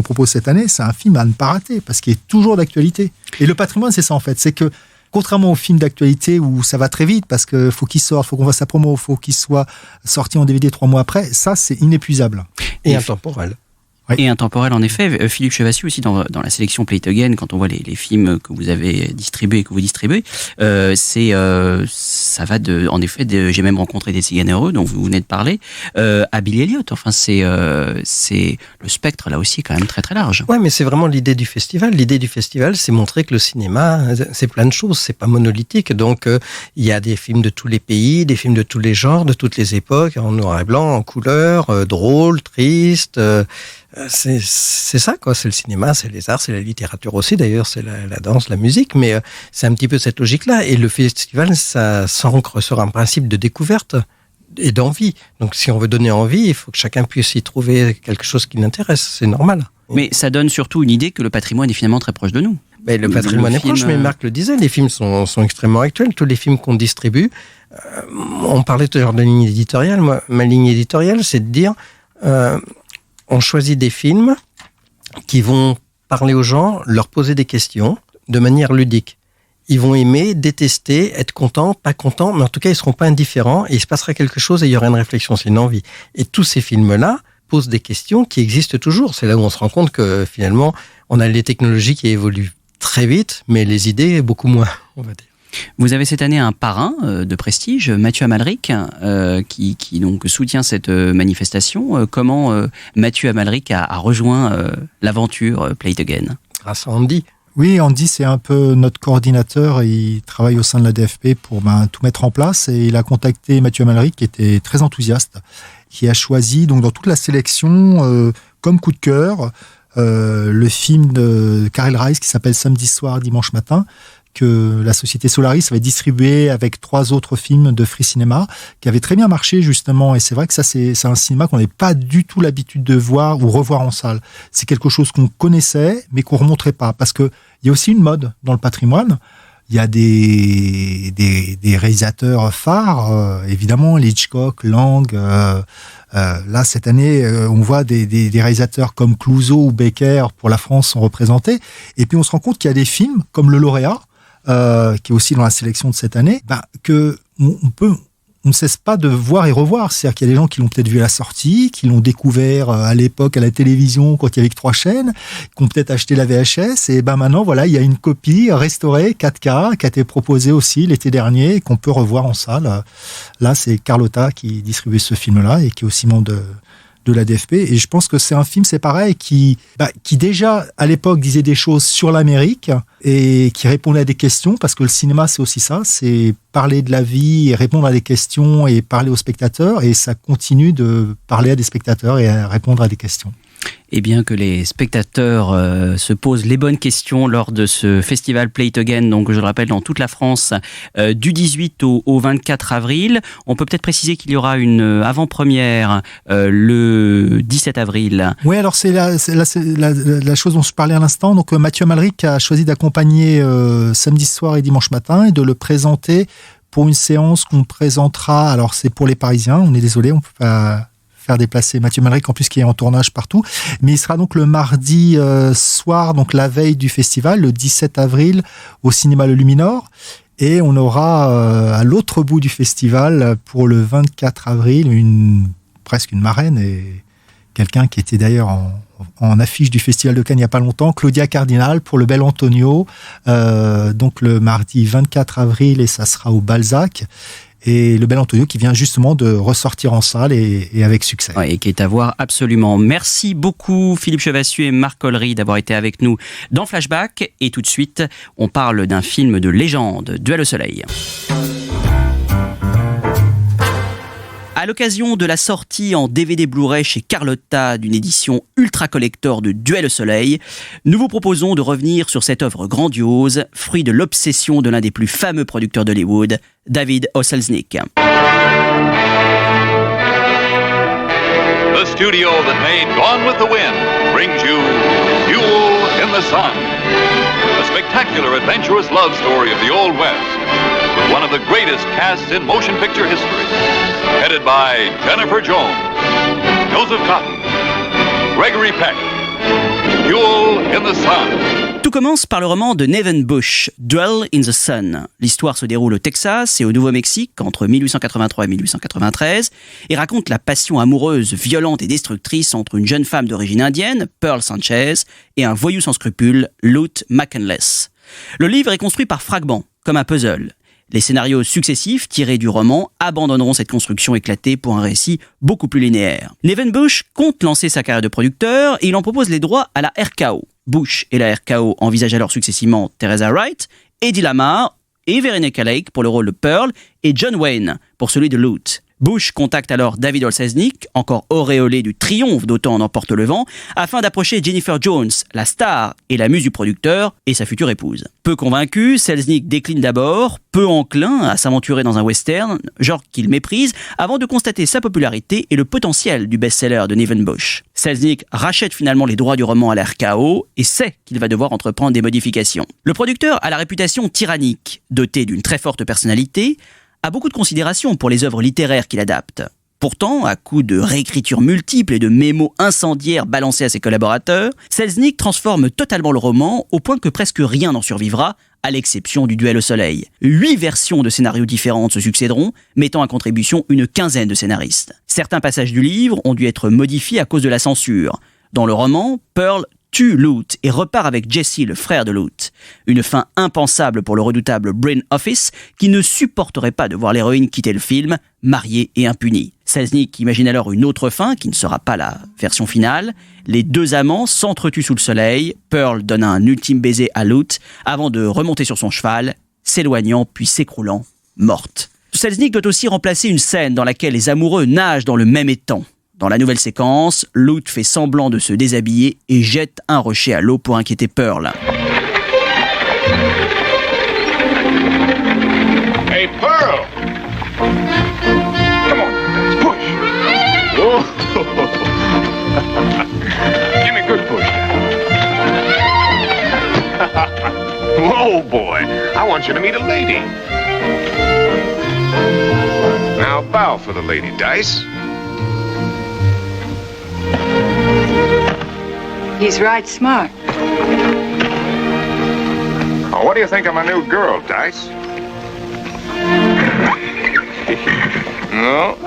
propose cette année, c'est un film à ne pas rater, parce qu'il est toujours d'actualité. Et le patrimoine, c'est ça en fait, c'est que contrairement aux films d'actualité où ça va très vite, parce qu'il faut qu'il sorte, il faut qu'on voit sa promo, il faut qu'il soit sorti en DVD 3 mois après, ça c'est inépuisable. Et intemporel. Et intemporel, en effet. Philippe Chevassus aussi, dans la sélection Play It Again, quand on voit les films que vous avez distribués, que vous distribuez, ça va en effet, j'ai même rencontré des Ciganes heureux, dont vous venez de parler, à Billy Elliot. Enfin, c'est le spectre, là aussi, est quand même très très large. Ouais, mais c'est vraiment l'idée du festival. L'idée du festival, c'est montrer que le cinéma, c'est plein de choses, c'est pas monolithique. Donc, il y a des films de tous les pays, des films de tous les genres, de toutes les époques, en noir et blanc, en couleur, drôle, triste, c'est ça, quoi. C'est le cinéma, c'est les arts, c'est la littérature aussi, d'ailleurs, c'est la danse, la musique, mais c'est un petit peu cette logique-là. Et le festival, ça s'ancre sur un principe de découverte et d'envie. Donc, si on veut donner envie, il faut que chacun puisse y trouver quelque chose qui l'intéresse. C'est normal. Mais ça donne surtout une idée que le patrimoine est finalement très proche de nous. Mais le patrimoine est proche, mais Marc le disait, les films sont extrêmement actuels. Tous les films qu'on distribue, on parlait tout à l'heure de la ligne éditoriale. Moi, ma ligne éditoriale, c'est de dire... on choisit des films qui vont parler aux gens, leur poser des questions de manière ludique. Ils vont aimer, détester, être contents, pas contents, mais en tout cas, ils seront pas indifférents et il se passera quelque chose et il y aura une réflexion, c'est une envie. Et tous ces films-là posent des questions qui existent toujours. C'est là où on se rend compte que finalement, on a les technologies qui évoluent très vite, mais les idées beaucoup moins, on va dire. Vous avez cette année un parrain de prestige, Mathieu Amalric, qui donc soutient cette manifestation. Comment Mathieu Amalric a rejoint l'aventure Play It Again ? Grâce à Andy. Oui, Andy, c'est un peu notre coordinateur. Il travaille au sein de la DFP pour tout mettre en place. Et il a contacté Mathieu Amalric, qui était très enthousiaste, qui a choisi donc dans toute la sélection, comme coup de cœur, le film de Karel Reisz qui s'appelle Samedi soir, dimanche matin, que la société Solaris avait distribué avec 3 autres films de Free Cinema qui avaient très bien marché justement. Et c'est vrai que ça, c'est un cinéma qu'on n'avait pas du tout l'habitude de voir ou revoir en salle. C'est quelque chose qu'on connaissait mais qu'on remontrait pas, parce que il y a aussi une mode dans le patrimoine. Il y a des réalisateurs phares, évidemment, Hitchcock, Lang. Là, cette année, on voit des réalisateurs comme Clouzot ou Becker pour la France sont représentés. Et puis, on se rend compte qu'il y a des films comme Le Lauréat, qui est aussi dans la sélection de cette année, que on ne cesse pas de voir et revoir. C'est-à-dire qu'il y a des gens qui l'ont peut-être vu à la sortie, qui l'ont découvert à l'époque à la télévision quand il y avait que 3 chaînes, qui ont peut-être acheté la VHS. Et maintenant, voilà, il y a une copie restaurée 4K qui a été proposée aussi l'été dernier et qu'on peut revoir en salle. Là, c'est Carlotta qui distribue ce film-là et qui est aussi membre de la DFP. Et je pense que c'est un film, c'est pareil, qui déjà, à l'époque, disait des choses sur l'Amérique et qui répondait à des questions, parce que le cinéma, c'est aussi ça, c'est parler de la vie et répondre à des questions et parler aux spectateurs, et ça continue de parler à des spectateurs et à répondre à des questions. Eh bien que les spectateurs se posent les bonnes questions lors de ce festival Play It Again, donc je le rappelle dans toute la France, du 18 au 24 avril. On peut peut-être préciser qu'il y aura une avant-première le 17 avril. Oui, alors c'est la chose dont je parlais à l'instant. Donc Mathieu Amalric a choisi d'accompagner samedi soir et dimanche matin et de le présenter pour une séance qu'on présentera. Alors c'est pour les Parisiens, on est désolé, on peut pas faire déplacer Mathieu Amalric en plus qui est en tournage partout, mais il sera donc le mardi soir, donc la veille du festival, le 17 avril au cinéma Le Luminor, et on aura à l'autre bout du festival pour le 24 avril presque une marraine et quelqu'un qui était d'ailleurs en affiche du Festival de Cannes il n'y a pas longtemps, Claudia Cardinal pour le Bel Antonio, donc le mardi 24 avril, et ça sera au Balzac. Et le Bel Antonio qui vient justement de ressortir en salle et avec succès. Ouais, et qui est à voir absolument. Merci beaucoup Philippe Chevassieu et Marc Collery d'avoir été avec nous dans Flashback. Et tout de suite, on parle d'un film de légende, Duel au soleil. À l'occasion de la sortie en DVD Blu-ray chez Carlotta d'une édition ultra collector de Duel au soleil, nous vous proposons de revenir sur cette œuvre grandiose, fruit de l'obsession de l'un des plus fameux producteurs d'Hollywood, David O. Selznick. The studio that made Gone with the Wind brings you Duel in the Sun, a spectacular adventurous love story of the Old West, with one of the greatest casts in motion picture history. Headed by Jennifer Jones, Joseph Cotton, Gregory Peck, Duel in the Sun. Tout commence par le roman de Nathan Bush, Duel in the Sun. L'histoire se déroule au Texas et au Nouveau-Mexique entre 1883 et 1893 et raconte la passion amoureuse, violente et destructrice entre une jeune femme d'origine indienne, Pearl Sanchez, et un voyou sans scrupules, Lute McCandless. Le livre est construit par fragments, comme un puzzle. Les scénarios successifs tirés du roman abandonneront cette construction éclatée pour un récit beaucoup plus linéaire. Nathan Bush compte lancer sa carrière de producteur et il en propose les droits à la RKO. Bush et la RKO envisagent alors successivement Teresa Wright, Eddie Lamar et Veronica Lake pour le rôle de Pearl et John Wayne pour celui de Lute. Bush contacte alors David O. Selznick, encore auréolé du triomphe d'Autant en emporte le vent, afin d'approcher Jennifer Jones, la star et la muse du producteur, et sa future épouse. Peu convaincu, Selznick décline d'abord, peu enclin à s'aventurer dans un western, genre qu'il méprise, avant de constater sa popularité et le potentiel du best-seller de Nathan Bush. Selznick rachète finalement les droits du roman à la RKO et sait qu'il va devoir entreprendre des modifications. Le producteur a la réputation tyrannique, doté d'une très forte personnalité, a beaucoup de considération pour les œuvres littéraires qu'il adapte. Pourtant, à coups de réécritures multiples et de mémos incendiaires balancés à ses collaborateurs, Selznick transforme totalement le roman au point que presque rien n'en survivra, à l'exception du Duel au soleil. 8 versions de scénarios différentes se succéderont, mettant à contribution une quinzaine de scénaristes. Certains passages du livre ont dû être modifiés à cause de la censure. Dans le roman, Pearl tue Lute et repart avec Jesse, le frère de Lute. Une fin impensable pour le redoutable Brain Office, qui ne supporterait pas de voir l'héroïne quitter le film, mariée et impunie. Selznick imagine alors une autre fin, qui ne sera pas la version finale. Les deux amants s'entretuent sous le soleil, Pearl donne un ultime baiser à Lute, avant de remonter sur son cheval, s'éloignant puis s'écroulant, morte. Selznick doit aussi remplacer une scène dans laquelle les amoureux nagent dans le même étang. Dans la nouvelle séquence, Lute fait semblant de se déshabiller et jette un rocher à l'eau pour inquiéter Pearl. Hey, Pearl! Come on, let's push. Whoa. Give me a good push. Whoa, boy. I want you to meet a lady. Now bow for the lady, Dice. He's right smart. Oh, what do you think of my new girl, Dice? No?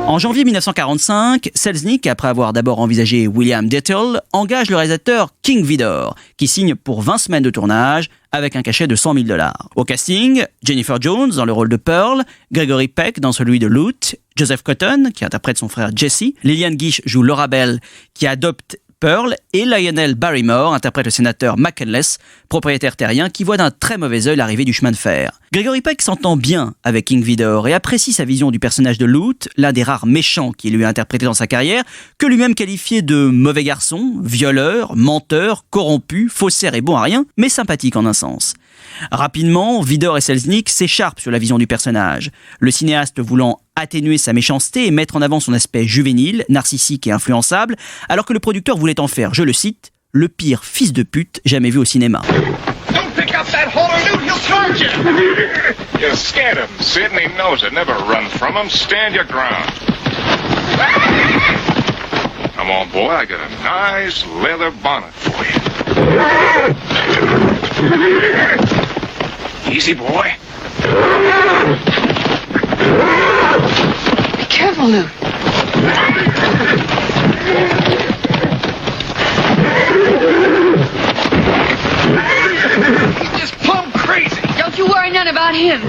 En janvier 1945, Selznick, après avoir d'abord envisagé William Dettle, engage le réalisateur King Vidor, qui signe pour 20 semaines de tournage avec un cachet de $100 000. Au casting, Jennifer Jones dans le rôle de Pearl, Gregory Peck dans celui de Lute, Joseph Cotton, qui interprète son frère Jesse, Lillian Gish joue Laura Bell, qui adopte Pearl, et Lionel Barrymore interprète le sénateur McCandless, propriétaire terrien qui voit d'un très mauvais œil l'arrivée du chemin de fer. Gregory Peck s'entend bien avec King Vidor et apprécie sa vision du personnage de Lute, l'un des rares méchants qu'il lui a interprété dans sa carrière, que lui-même qualifiait de mauvais garçon, violeur, menteur, corrompu, faussaire et bon à rien, mais sympathique en un sens. Rapidement, Vidor et Selznick s'écharpent sur la vision du personnage, le cinéaste voulant atténuer sa méchanceté et mettre en avant son aspect juvénile, narcissique et influençable, alors que le producteur voulait en faire, je le cite, le pire fils de pute jamais vu au cinéma. Don't pick up that holler, Newt, he'll charge you! You scared him, Sid, and he knows it. Never run from him. Stand your ground. Come on, boy, I got a nice leather bonnet for you. Easy, boy. Be careful, Lou. He's just plumb crazy! Don't you worry none about him.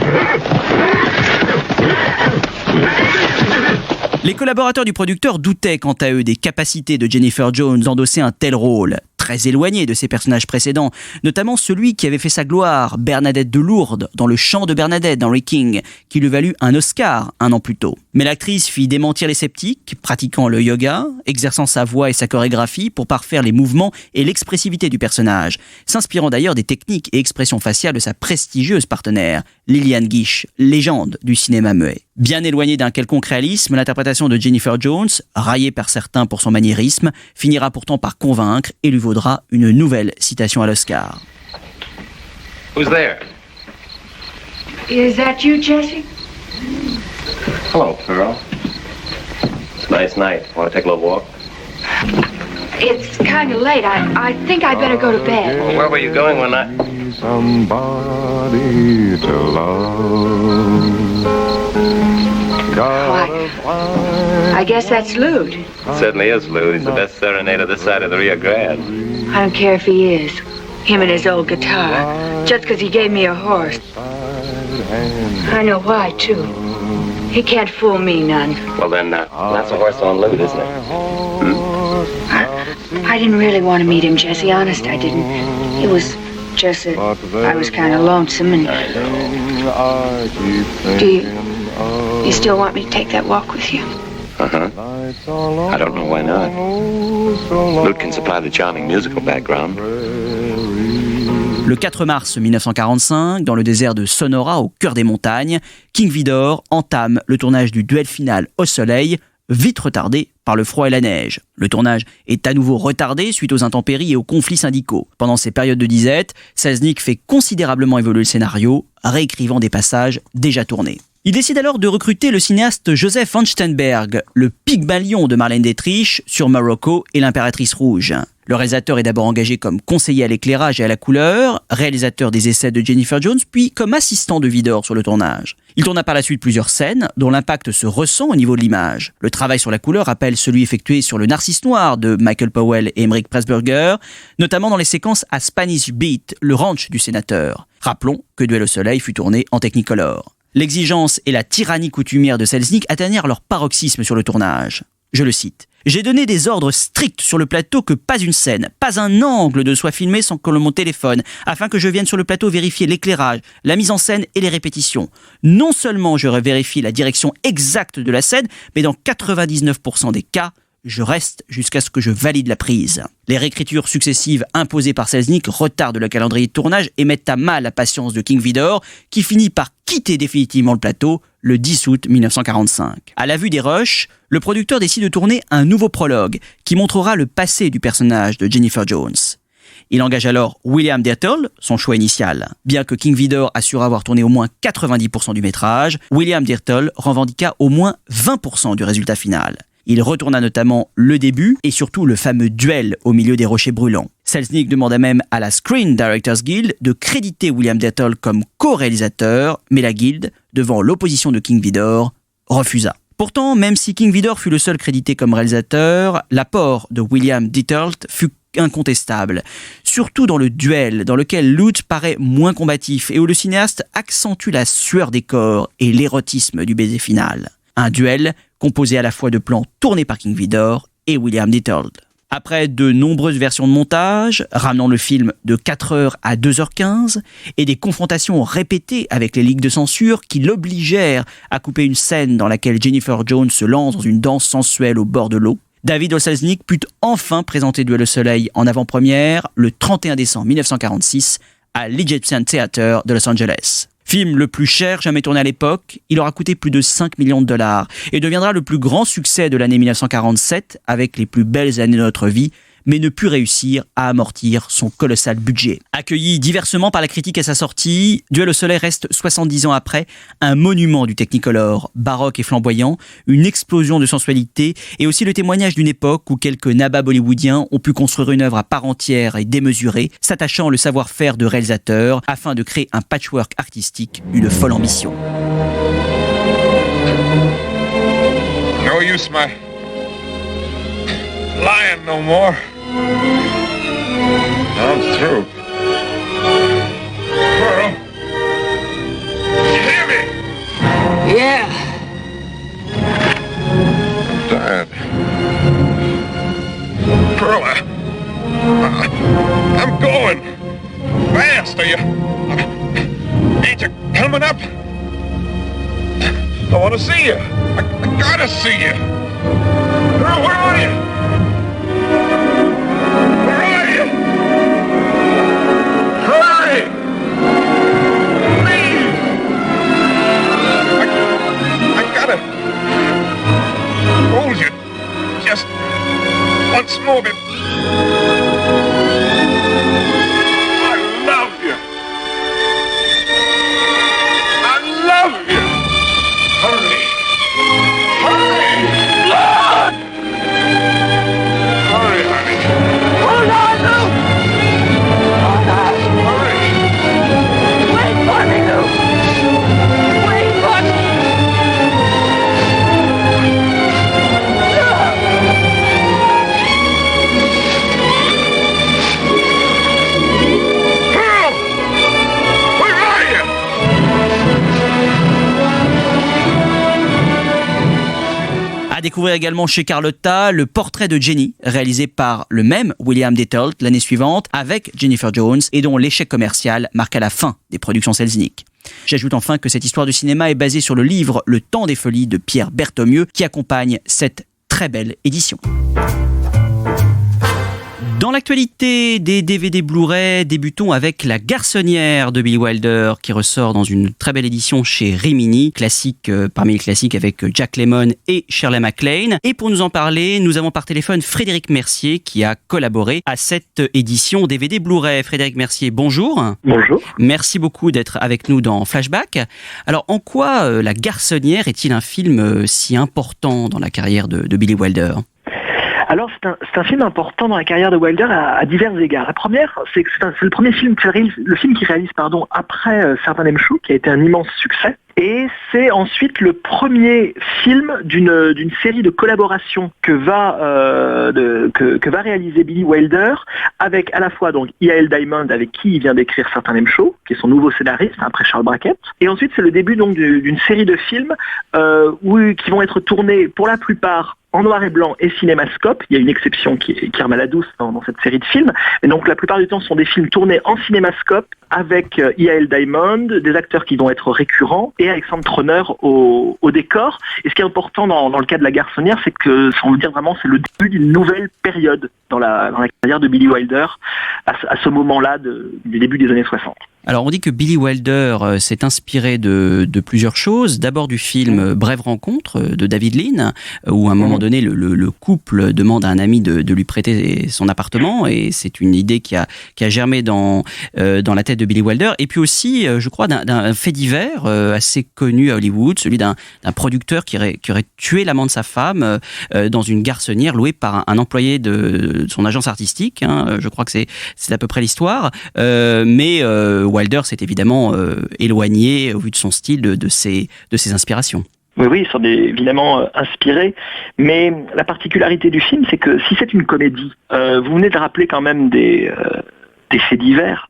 Les collaborateurs du producteur doutaient quant à eux des capacités de Jennifer Jones d'endosser un tel rôle, très éloigné de ses personnages précédents, notamment celui qui avait fait sa gloire, Bernadette de Lourdes, dans Le Chant de Bernadette d'Henry King, qui lui valut un Oscar un an plus tôt. Mais l'actrice fit démentir les sceptiques, pratiquant le yoga, exerçant sa voix et sa chorégraphie pour parfaire les mouvements et l'expressivité du personnage, s'inspirant d'ailleurs des techniques et expressions faciales de sa prestigieuse partenaire, Lillian Gish, légende du cinéma muet. Bien éloignée d'un quelconque réalisme, l'interprétation de Jennifer Jones, raillée par certains pour son maniérisme, finira pourtant par convaincre et lui vaudra une nouvelle citation à l'Oscar. Who's there? Is that you, Jesse? Hello, Pearl. It's a nice night. Want to take a little walk? It's kind of late. I think I better go to bed. Well, where were you going when I... Somebody to love. I guess that's Lute. Certainly is, Lou. He's the best serenader this side of the Rio Grande. I don't care if he is. Him and his old guitar. Just because he gave me a horse. I know why, too. He can't fool me none. Well, then, that's a horse on Lute, isn't it? I didn't really want to meet him, Jesse. Honest, I didn't. It was just that I was kind of lonesome and... Do you still want me to take that walk with you? Uh-huh. I don't know why not. Lute can supply the charming musical background. Le 4 mars 1945, dans le désert de Sonora, au cœur des montagnes, King Vidor entame le tournage du duel final au soleil, vite retardé par le froid et la neige. Le tournage est à nouveau retardé suite aux intempéries et aux conflits syndicaux. Pendant ces périodes de disette, Selznick fait considérablement évoluer le scénario, réécrivant des passages déjà tournés. Il décide alors de recruter le cinéaste Joseph von Sternberg, le Pygmalion de Marlène Dietrich sur Morocco et l'Impératrice Rouge. Le réalisateur est d'abord engagé comme conseiller à l'éclairage et à la couleur, réalisateur des essais de Jennifer Jones, puis comme assistant de Vidor sur le tournage. Il tourna par la suite plusieurs scènes dont l'impact se ressent au niveau de l'image. Le travail sur la couleur rappelle celui effectué sur Le Narcisse Noir de Michael Powell et Emmerich Pressburger, notamment dans les séquences à Spanish Beat, le ranch du sénateur. Rappelons que Duel au soleil fut tourné en Technicolor. L'exigence et la tyrannie coutumière de Selznick atteignirent leur paroxysme sur le tournage. Je le cite. « J'ai donné des ordres stricts sur le plateau que pas une scène, pas un angle ne soit filmé sans que mon téléphone, afin que je vienne sur le plateau vérifier l'éclairage, la mise en scène et les répétitions. Non seulement je vérifie la direction exacte de la scène, mais dans 99% des cas, je reste jusqu'à ce que je valide la prise. » Les réécritures successives imposées par Selznick retardent le calendrier de tournage et mettent à mal la patience de King Vidor, qui finit par quitter définitivement le plateau le 10 août 1945. À la vue des rushs, le producteur décide de tourner un nouveau prologue qui montrera le passé du personnage de Jennifer Jones. Il engage alors William Dirtle, son choix initial. Bien que King Vidor assure avoir tourné au moins 90% du métrage, William Dirtle revendiqua au moins 20% du résultat final. Il retourna notamment le début et surtout le fameux duel au milieu des rochers brûlants. Selznick demanda même à la Screen Directors Guild de créditer William Dirtle comme co-réalisateur, mais la Guilde, devant l'opposition de King Vidor, refusa. Pourtant, même si King Vidor fut le seul crédité comme réalisateur, l'apport de William Dirtle fut incontestable, surtout dans le duel dans lequel Lute paraît moins combatif et où le cinéaste accentue la sueur des corps et l'érotisme du baiser final. Un duel composé à la fois de plans tournés par King Vidor et William Dirtle. Après de nombreuses versions de montage, ramenant le film de 4h à 2h15, et des confrontations répétées avec les ligues de censure qui l'obligèrent à couper une scène dans laquelle Jennifer Jones se lance dans une danse sensuelle au bord de l'eau, David O. Selznick put enfin présenter Duel au soleil en avant-première le 31 décembre 1946 à l'Egyptian Theatre de Los Angeles. Film le plus cher jamais tourné à l'époque, il aura coûté plus de 5 millions de dollars et deviendra le plus grand succès de l'année 1947 avec les plus belles années de notre vie, mais ne put réussir à amortir son colossal budget. Accueilli diversement par la critique à sa sortie, Duel au soleil reste 70 ans après un monument du Technicolor, baroque et flamboyant, une explosion de sensualité et aussi le témoignage d'une époque où quelques nababs hollywoodiens ont pu construire une œuvre à part entière et démesurée, s'attachant le savoir-faire de réalisateurs afin de créer un patchwork artistique d'une folle ambition. No use my lying no more. I'm through. Pearl, you hear me? Yeah. Dad. Pearl, I'm going fast. Are you? Ain't you coming up? I want to see you. I gotta see you. Pearl, where are you? Where are you? Hurry! Please! I gotta hold you just once more. I love you. I love you. Hurry! Hurry! Blood! Hurry, honey. Hold on, Lou! Hold on. Hurry! Wait for me, Lou! Wait for me! Pearl! Where are you? À découvrir également chez Carlotta le portrait de Jenny, réalisé par le même William Detholt l'année suivante avec Jennifer Jones et dont l'échec commercial marqua la fin des productions Selznick. J'ajoute enfin que cette histoire de cinéma est basée sur le livre Le Temps des Folies de Pierre Berthomieux qui accompagne cette très belle édition. Dans l'actualité des DVD Blu-ray, débutons avec La Garçonnière de Billy Wilder qui ressort dans une très belle édition chez Rimini, classique parmi les classiques avec Jack Lemmon et Shirley MacLaine. Et pour nous en parler, nous avons par téléphone Frédéric Mercier qui a collaboré à cette édition DVD Blu-ray. Frédéric Mercier, bonjour. Bonjour. Merci beaucoup d'être avec nous dans Flashback. Alors, en quoi La Garçonnière est-il un film si important dans la carrière de Billy Wilder ? Alors, c'est un film important dans la carrière de Wilder à divers égards. La première, c'est que c'est le premier film qu'il réalise après Certain Show, qui a été un immense succès. Et c'est ensuite le premier film d'une série de collaborations que va réaliser Billy Wilder avec à la fois donc E.L. Diamond, avec qui il vient d'écrire Certain Show, qui est son nouveau scénariste après Charles Brackett. Et ensuite c'est le début donc d'une série de films qui vont être tournés pour la plupart en noir et blanc et cinémascope. Il y a une exception qui est Carmela Douce dans cette série de films. Et donc la plupart du temps ce sont des films tournés en cinémascope avec E.L. Diamond, des acteurs qui vont être récurrents et Alexandre Troner au décor. Et ce qui est important dans le cas de La Garçonnière, c'est que, sans le dire vraiment, c'est le début d'une nouvelle période dans la carrière de Billy Wilder à ce moment-là du début des années 60. Alors on dit que Billy Wilder s'est inspiré de plusieurs choses. D'abord du film Brève rencontre de David Lean, où à un moment donné le couple demande à un ami de lui prêter son appartement, et c'est une idée qui a germé dans la tête de Billy Wilder. Et puis aussi, je crois, d'un fait divers assez connu à Hollywood, celui d'un producteur qui aurait tué l'amant de sa femme dans une garçonnière louée par un employé de son agence artistique. Je crois que c'est à peu près l'histoire. Mais Wilder s'est évidemment éloigné, au vu de son style, de ses inspirations. Oui, ils sont évidemment inspirés, mais la particularité du film, c'est que si c'est une comédie, vous venez de rappeler quand même des faits divers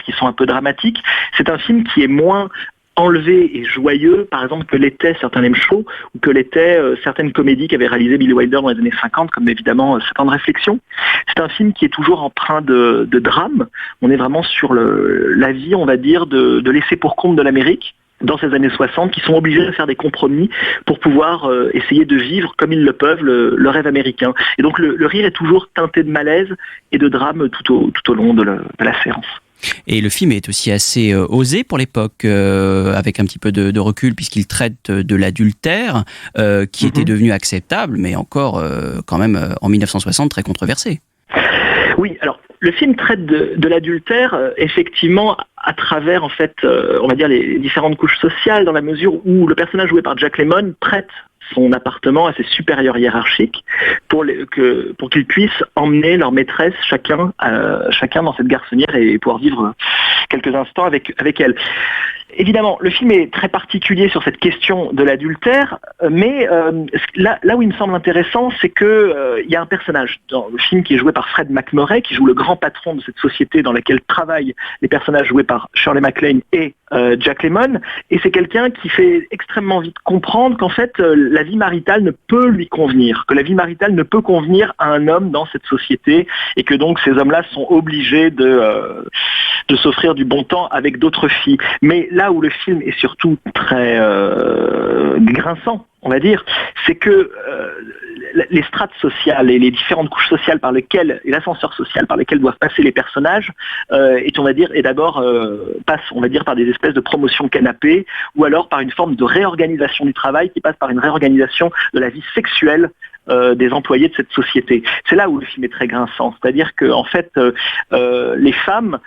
qui sont un peu dramatiques. C'est un film qui est moins enlevé et joyeux, par exemple, que l'était certains M. Shaw ou que l'étaient certaines comédies qu'avait réalisées Billy Wilder dans les années 50, comme évidemment 7 ans de réflexion. C'est un film qui est toujours empreint de drame. On est vraiment sur la vie, on va dire, de laisser pour compte de l'Amérique dans ces années 60, qui sont obligés de faire des compromis pour pouvoir essayer de vivre comme ils le peuvent le rêve américain. Et donc le rire est toujours teinté de malaise et de drame tout au long de la séance. Et le film est aussi assez osé pour l'époque, avec un petit peu de recul, puisqu'il traite de l'adultère, qui était devenu acceptable, mais encore quand même en 1960 très controversé. Oui, alors le film traite de l'adultère, effectivement, à travers, en fait, on va dire les différentes couches sociales, dans la mesure où le personnage joué par Jack Lemmon prête son appartement à ses supérieurs hiérarchiques pour qu'ils puissent emmener leur maîtresse chacun dans cette garçonnière et pouvoir vivre quelques instants avec elle. Évidemment, le film est très particulier sur cette question de l'adultère, mais là où il me semble intéressant, c'est que il y a un personnage dans le film qui est joué par Fred MacMurray, qui joue le grand patron de cette société dans laquelle travaillent les personnages joués par Shirley MacLaine et Jack Lemmon, et c'est quelqu'un qui fait extrêmement vite comprendre qu'en fait la vie maritale ne peut lui convenir, que la vie maritale ne peut convenir à un homme dans cette société, et que donc ces hommes-là sont obligés de s'offrir du bon temps avec d'autres filles. Mais là où le film est surtout très grinçant, on va dire, c'est que les strates sociales et les différentes couches sociales par lesquelles, et l'ascenseur social par lesquels doivent passer les personnages, et d'abord passe, on va dire, par des espèces de promotion canapé, ou alors par une forme de réorganisation du travail qui passe par une réorganisation de la vie sexuelle des employés de cette société. C'est là où le film est très grinçant, c'est-à-dire que en fait les femmes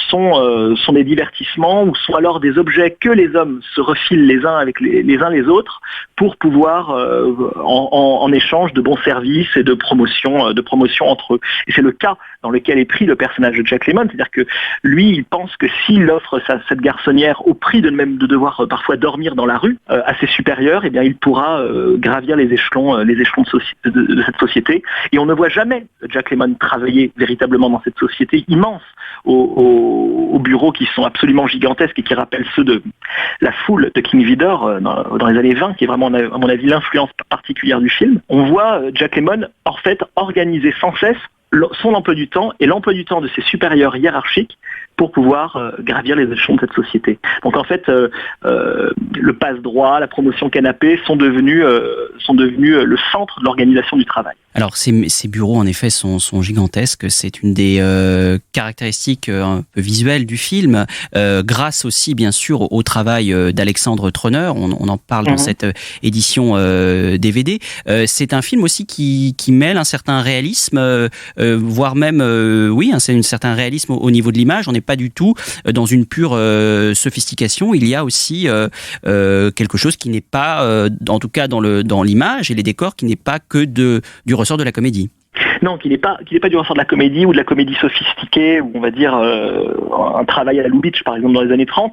sont des divertissements ou sont alors des objets que les hommes se refilent les uns avec les uns les autres pour pouvoir en échange de bons services et de promotion entre eux. Et c'est le cas dans lequel est pris le personnage de Jack Lemmon, c'est-à-dire que lui, il pense que s'il offre cette garçonnière au prix de devoir parfois dormir dans la rue à ses supérieurs, eh bien il pourra gravir les échelons de cette société. Et on ne voit jamais Jack Lemmon travailler véritablement dans cette société immense, aux bureaux qui sont absolument gigantesques et qui rappellent ceux de la foule de King Vidor dans les années 20, qui est vraiment, à mon avis, l'influence particulière du film. On voit Jack Lemmon, en fait, organiser sans cesse son emploi du temps et l'emploi du temps de ses supérieurs hiérarchiques pour pouvoir gravir les échelons de cette société. Donc en fait, le passe-droit, la promotion canapé sont devenus le centre de l'organisation du travail. Alors ces bureaux en effet sont gigantesques, c'est une des caractéristiques un peu visuelles du film, grâce aussi bien sûr au travail d'Alexandre Troner, on en parle dans cette édition DVD. C'est un film aussi qui mêle un certain réalisme, voire même c'est un certain réalisme au niveau de l'image. On n'est pas du tout dans une pure sophistication, il y a aussi quelque chose qui n'est pas, en tout cas dans l'image et les décors, qui n'est pas que du ressort de la comédie. Non, qu'il n'est pas du ressort de la comédie ou de la comédie sophistiquée, ou on va dire un travail à la Lubitsch par exemple dans les années 30.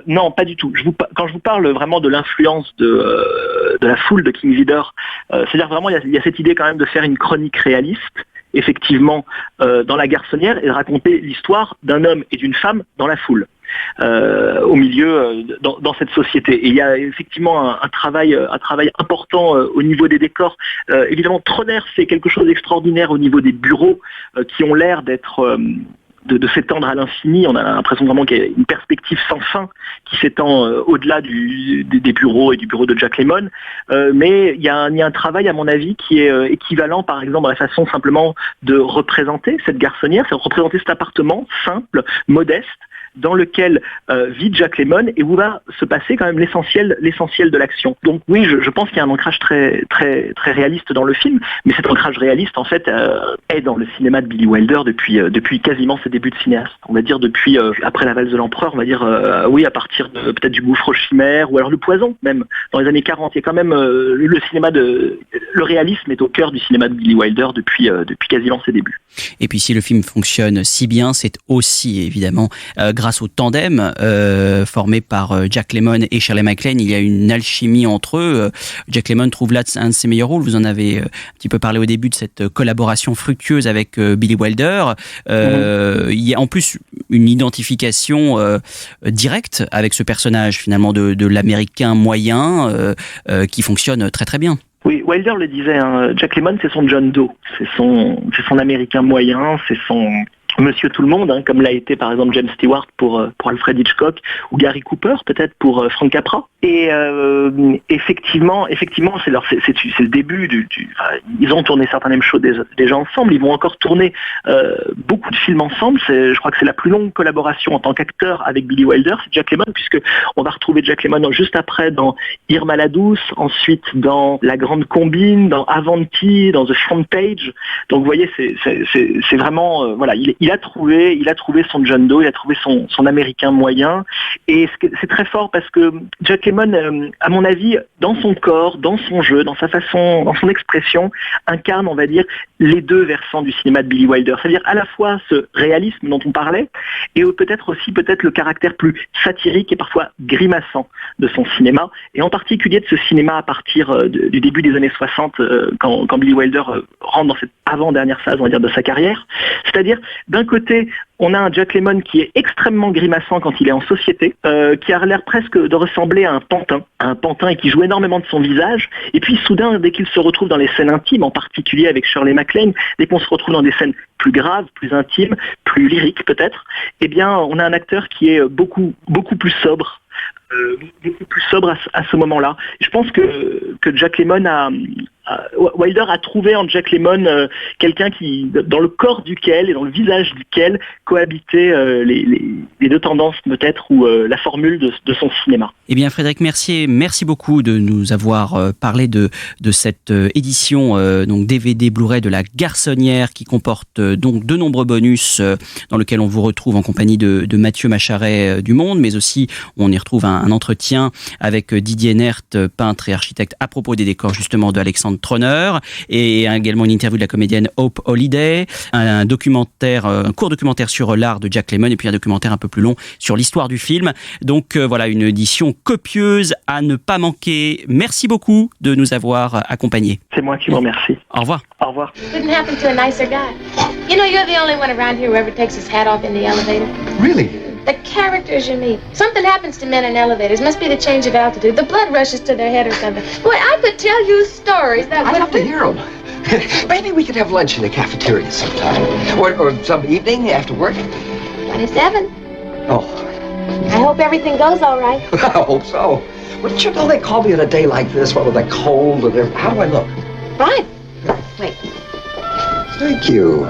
Non, pas du tout. Quand je vous parle vraiment de l'influence de la foule de King Vidor, c'est-à-dire vraiment il y a cette idée quand même de faire une chronique réaliste, effectivement, dans la garçonnière, et de raconter l'histoire d'un homme et d'une femme dans la foule. Au milieu dans cette société. Et il y a effectivement un travail important au niveau des décors. Évidemment, Troner fait quelque chose d'extraordinaire au niveau des bureaux qui ont l'air d'être de s'étendre à l'infini. On a l'impression vraiment qu'il y a une perspective sans fin qui s'étend au-delà des bureaux et du bureau de Jack Lemmon. Mais il y a un travail, à mon avis, qui est équivalent, par exemple, à la façon simplement de représenter cette garçonnière, c'est représenter cet appartement simple, modeste, dans lequel vit Jack Lemmon et où va se passer quand même l'essentiel de l'action. Donc oui, je pense qu'il y a un ancrage très, très, très réaliste dans le film, mais cet ancrage réaliste, en fait, est dans le cinéma de Billy Wilder depuis quasiment ses débuts de cinéaste. On va dire depuis, après La valse de l'empereur, on va dire, à partir de peut-être du Gouffre aux chimères, ou alors Le Poison, même, dans les années 40. Il y a quand même le réalisme est au cœur du cinéma de Billy Wilder depuis quasiment ses débuts. Et puis si le film fonctionne si bien, c'est aussi, évidemment, grâce au tandem formé par Jack Lemmon et Shirley MacLaine, il y a une alchimie entre eux. Jack Lemmon trouve là un de ses meilleurs rôles. Vous en avez un petit peu parlé au début de cette collaboration fructueuse avec Billy Wilder. Il y a en plus une identification directe avec ce personnage finalement de l'américain moyen qui fonctionne très très bien. Oui, Wilder le disait, hein, Jack Lemmon c'est son John Doe, c'est son américain moyen, c'est son Monsieur Tout-le-Monde, hein, comme l'a été par exemple James Stewart pour Alfred Hitchcock, ou Gary Cooper peut-être pour Frank Capra. Et effectivement, c'est le début ils ont tourné certaines choses déjà ensemble. Ils vont encore tourner beaucoup de films ensemble. Je crois que c'est la plus longue collaboration en tant qu'acteur avec Billy Wilder, c'est Jack Lemmon, puisque on va retrouver Jack Lemmon juste après dans Irma la Douce, ensuite dans La Grande Combine, dans Avanti, dans The Front Page. Donc vous voyez, c'est vraiment voilà, il a trouvé son John Doe, il a trouvé son américain moyen, et c'est très fort parce que Jack Lemmon, à mon avis, dans son corps, dans son jeu, dans sa façon, dans son expression, incarne, on va dire, les deux versants du cinéma de Billy Wilder. C'est-à-dire à la fois ce réalisme dont on parlait, et peut-être le caractère plus satirique et parfois grimaçant de son cinéma, et en particulier de ce cinéma à partir du début des années 60, quand Billy Wilder rentre dans cette avant-dernière phase, on va dire, de sa carrière. C'est-à-dire, d'un côté, on a un Jack Lemmon qui est extrêmement grimaçant quand il est en société, qui a l'air presque de ressembler à un pantin et qui joue énormément de son visage. Et puis soudain, dès qu'il se retrouve dans les scènes intimes, en particulier avec Shirley MacLaine, dès qu'on se retrouve dans des scènes plus graves, plus intimes, plus lyriques peut-être, eh bien on a un acteur qui est beaucoup plus sobre. Beaucoup plus sobre à ce moment-là. Je pense que Jack Lemmon Wilder a trouvé en Jack Lemmon quelqu'un qui, dans le corps duquel et dans le visage duquel cohabitaient les deux tendances peut-être ou la formule de son cinéma. Eh bien Frédéric Mercier, merci beaucoup de nous avoir parlé de cette édition donc DVD Blu-ray de La Garçonnière qui comporte donc de nombreux bonus dans lesquels on vous retrouve en compagnie de Mathieu Macharet du Monde, mais aussi on y retrouve un entretien avec Didier Nert, peintre et architecte, à propos des décors justement de Alexandre Troner, et également une interview de la comédienne Hope Holiday, un court documentaire sur l'art de Jack Lemmon, et puis un documentaire un peu plus long sur l'histoire du film. Donc voilà, une édition copieuse à ne pas manquer. Merci beaucoup de nous avoir accompagnés. C'est moi qui vous remercie. Au revoir. Au revoir. Couldn't happen to a nicer guy. You know, you're the only one around here who ever takes his hat off in the elevator. Really? The characters you meet. Something happens to men in elevators. Must be the change of altitude. The blood rushes to their head or something. Boy, I could tell you stories that would... I'd love to hear them. Maybe we could have lunch in the cafeteria sometime. Or some evening after work. 27. Oh. I hope everything goes all right. I hope so. Wouldn't you know they call me on a day like this, what with a cold and everything? How do I look? Fine. Wait. Thank you.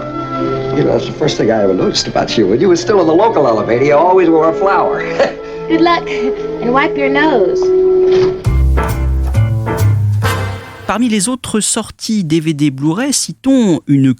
You know, that's the first thing I ever noticed about you. When you were still in the local elevator, you always wore a flower. Good luck. And wipe your nose. Parmi les autres sorties DVD Blu-ray, citons une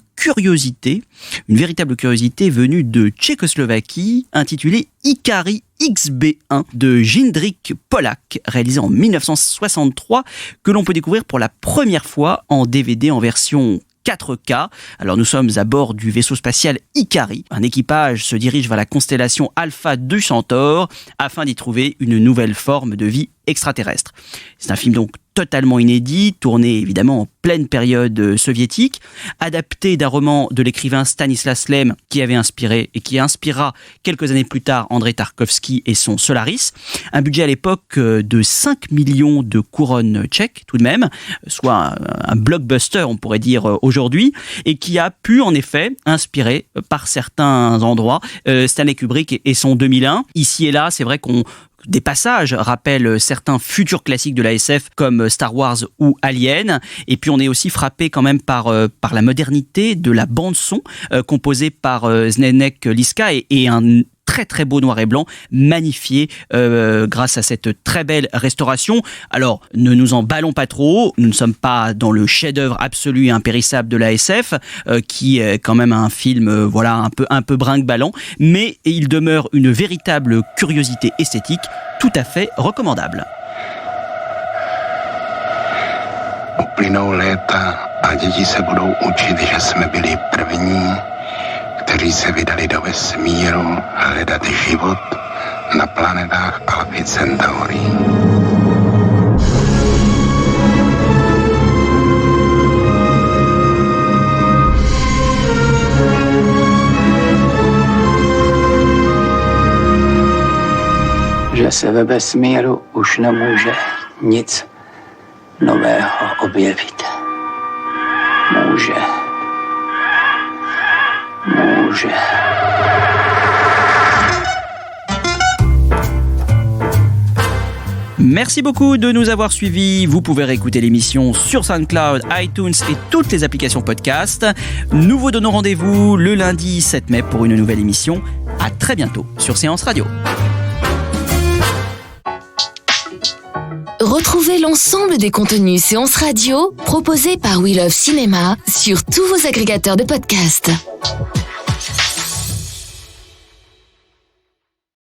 véritable curiosité venue de Tchécoslovaquie, intitulée Ikari XB1 de Jindřich Polák, réalisé en 1963, que l'on peut découvrir pour la première fois en DVD en version 4K. Alors nous sommes à bord du vaisseau spatial Ikari. Un équipage se dirige vers la constellation Alpha du Centaure afin d'y trouver une nouvelle forme de vie extraterrestre. C'est un film donc totalement inédit, tourné évidemment en pleine période soviétique, adapté d'un roman de l'écrivain Stanislas Lem qui avait inspiré et qui inspirera quelques années plus tard Andrei Tarkovsky et son Solaris. Un budget à l'époque de 5 millions de couronnes tchèques tout de même, soit un blockbuster on pourrait dire aujourd'hui, et qui a pu en effet inspirer par certains endroits Stanley Kubrick et son 2001. Ici et là, c'est vrai qu'on des passages rappellent certains futurs classiques de la SF comme Star Wars ou Alien, et puis on est aussi frappé quand même par la modernité de la bande son composée par Zdeněk Liška et un très très beau noir et blanc magnifié grâce à cette très belle restauration. Alors ne nous emballons pas trop, nous ne sommes pas dans le chef-d'œuvre absolu et impérissable de la SF qui est quand même un film voilà un peu brinque-ballant, mais il demeure une véritable curiosité esthétique tout à fait recommandable. Uplynou léta a děti se budou učit, že jsme byli první, kteří se vydali do vesmíru hledat život na planetách Alpha Centauri. Že se ve vesmíru už nemůže nic nového objevit. Může. Merci beaucoup de nous avoir suivis. Vous pouvez réécouter l'émission sur SoundCloud, iTunes et toutes les applications podcast. Nous vous donnons rendez-vous le lundi 7 mai pour une nouvelle émission. À très bientôt sur Séance Radio. Retrouvez l'ensemble des contenus Séance Radio proposés par We Love Cinéma sur tous vos agrégateurs de podcasts.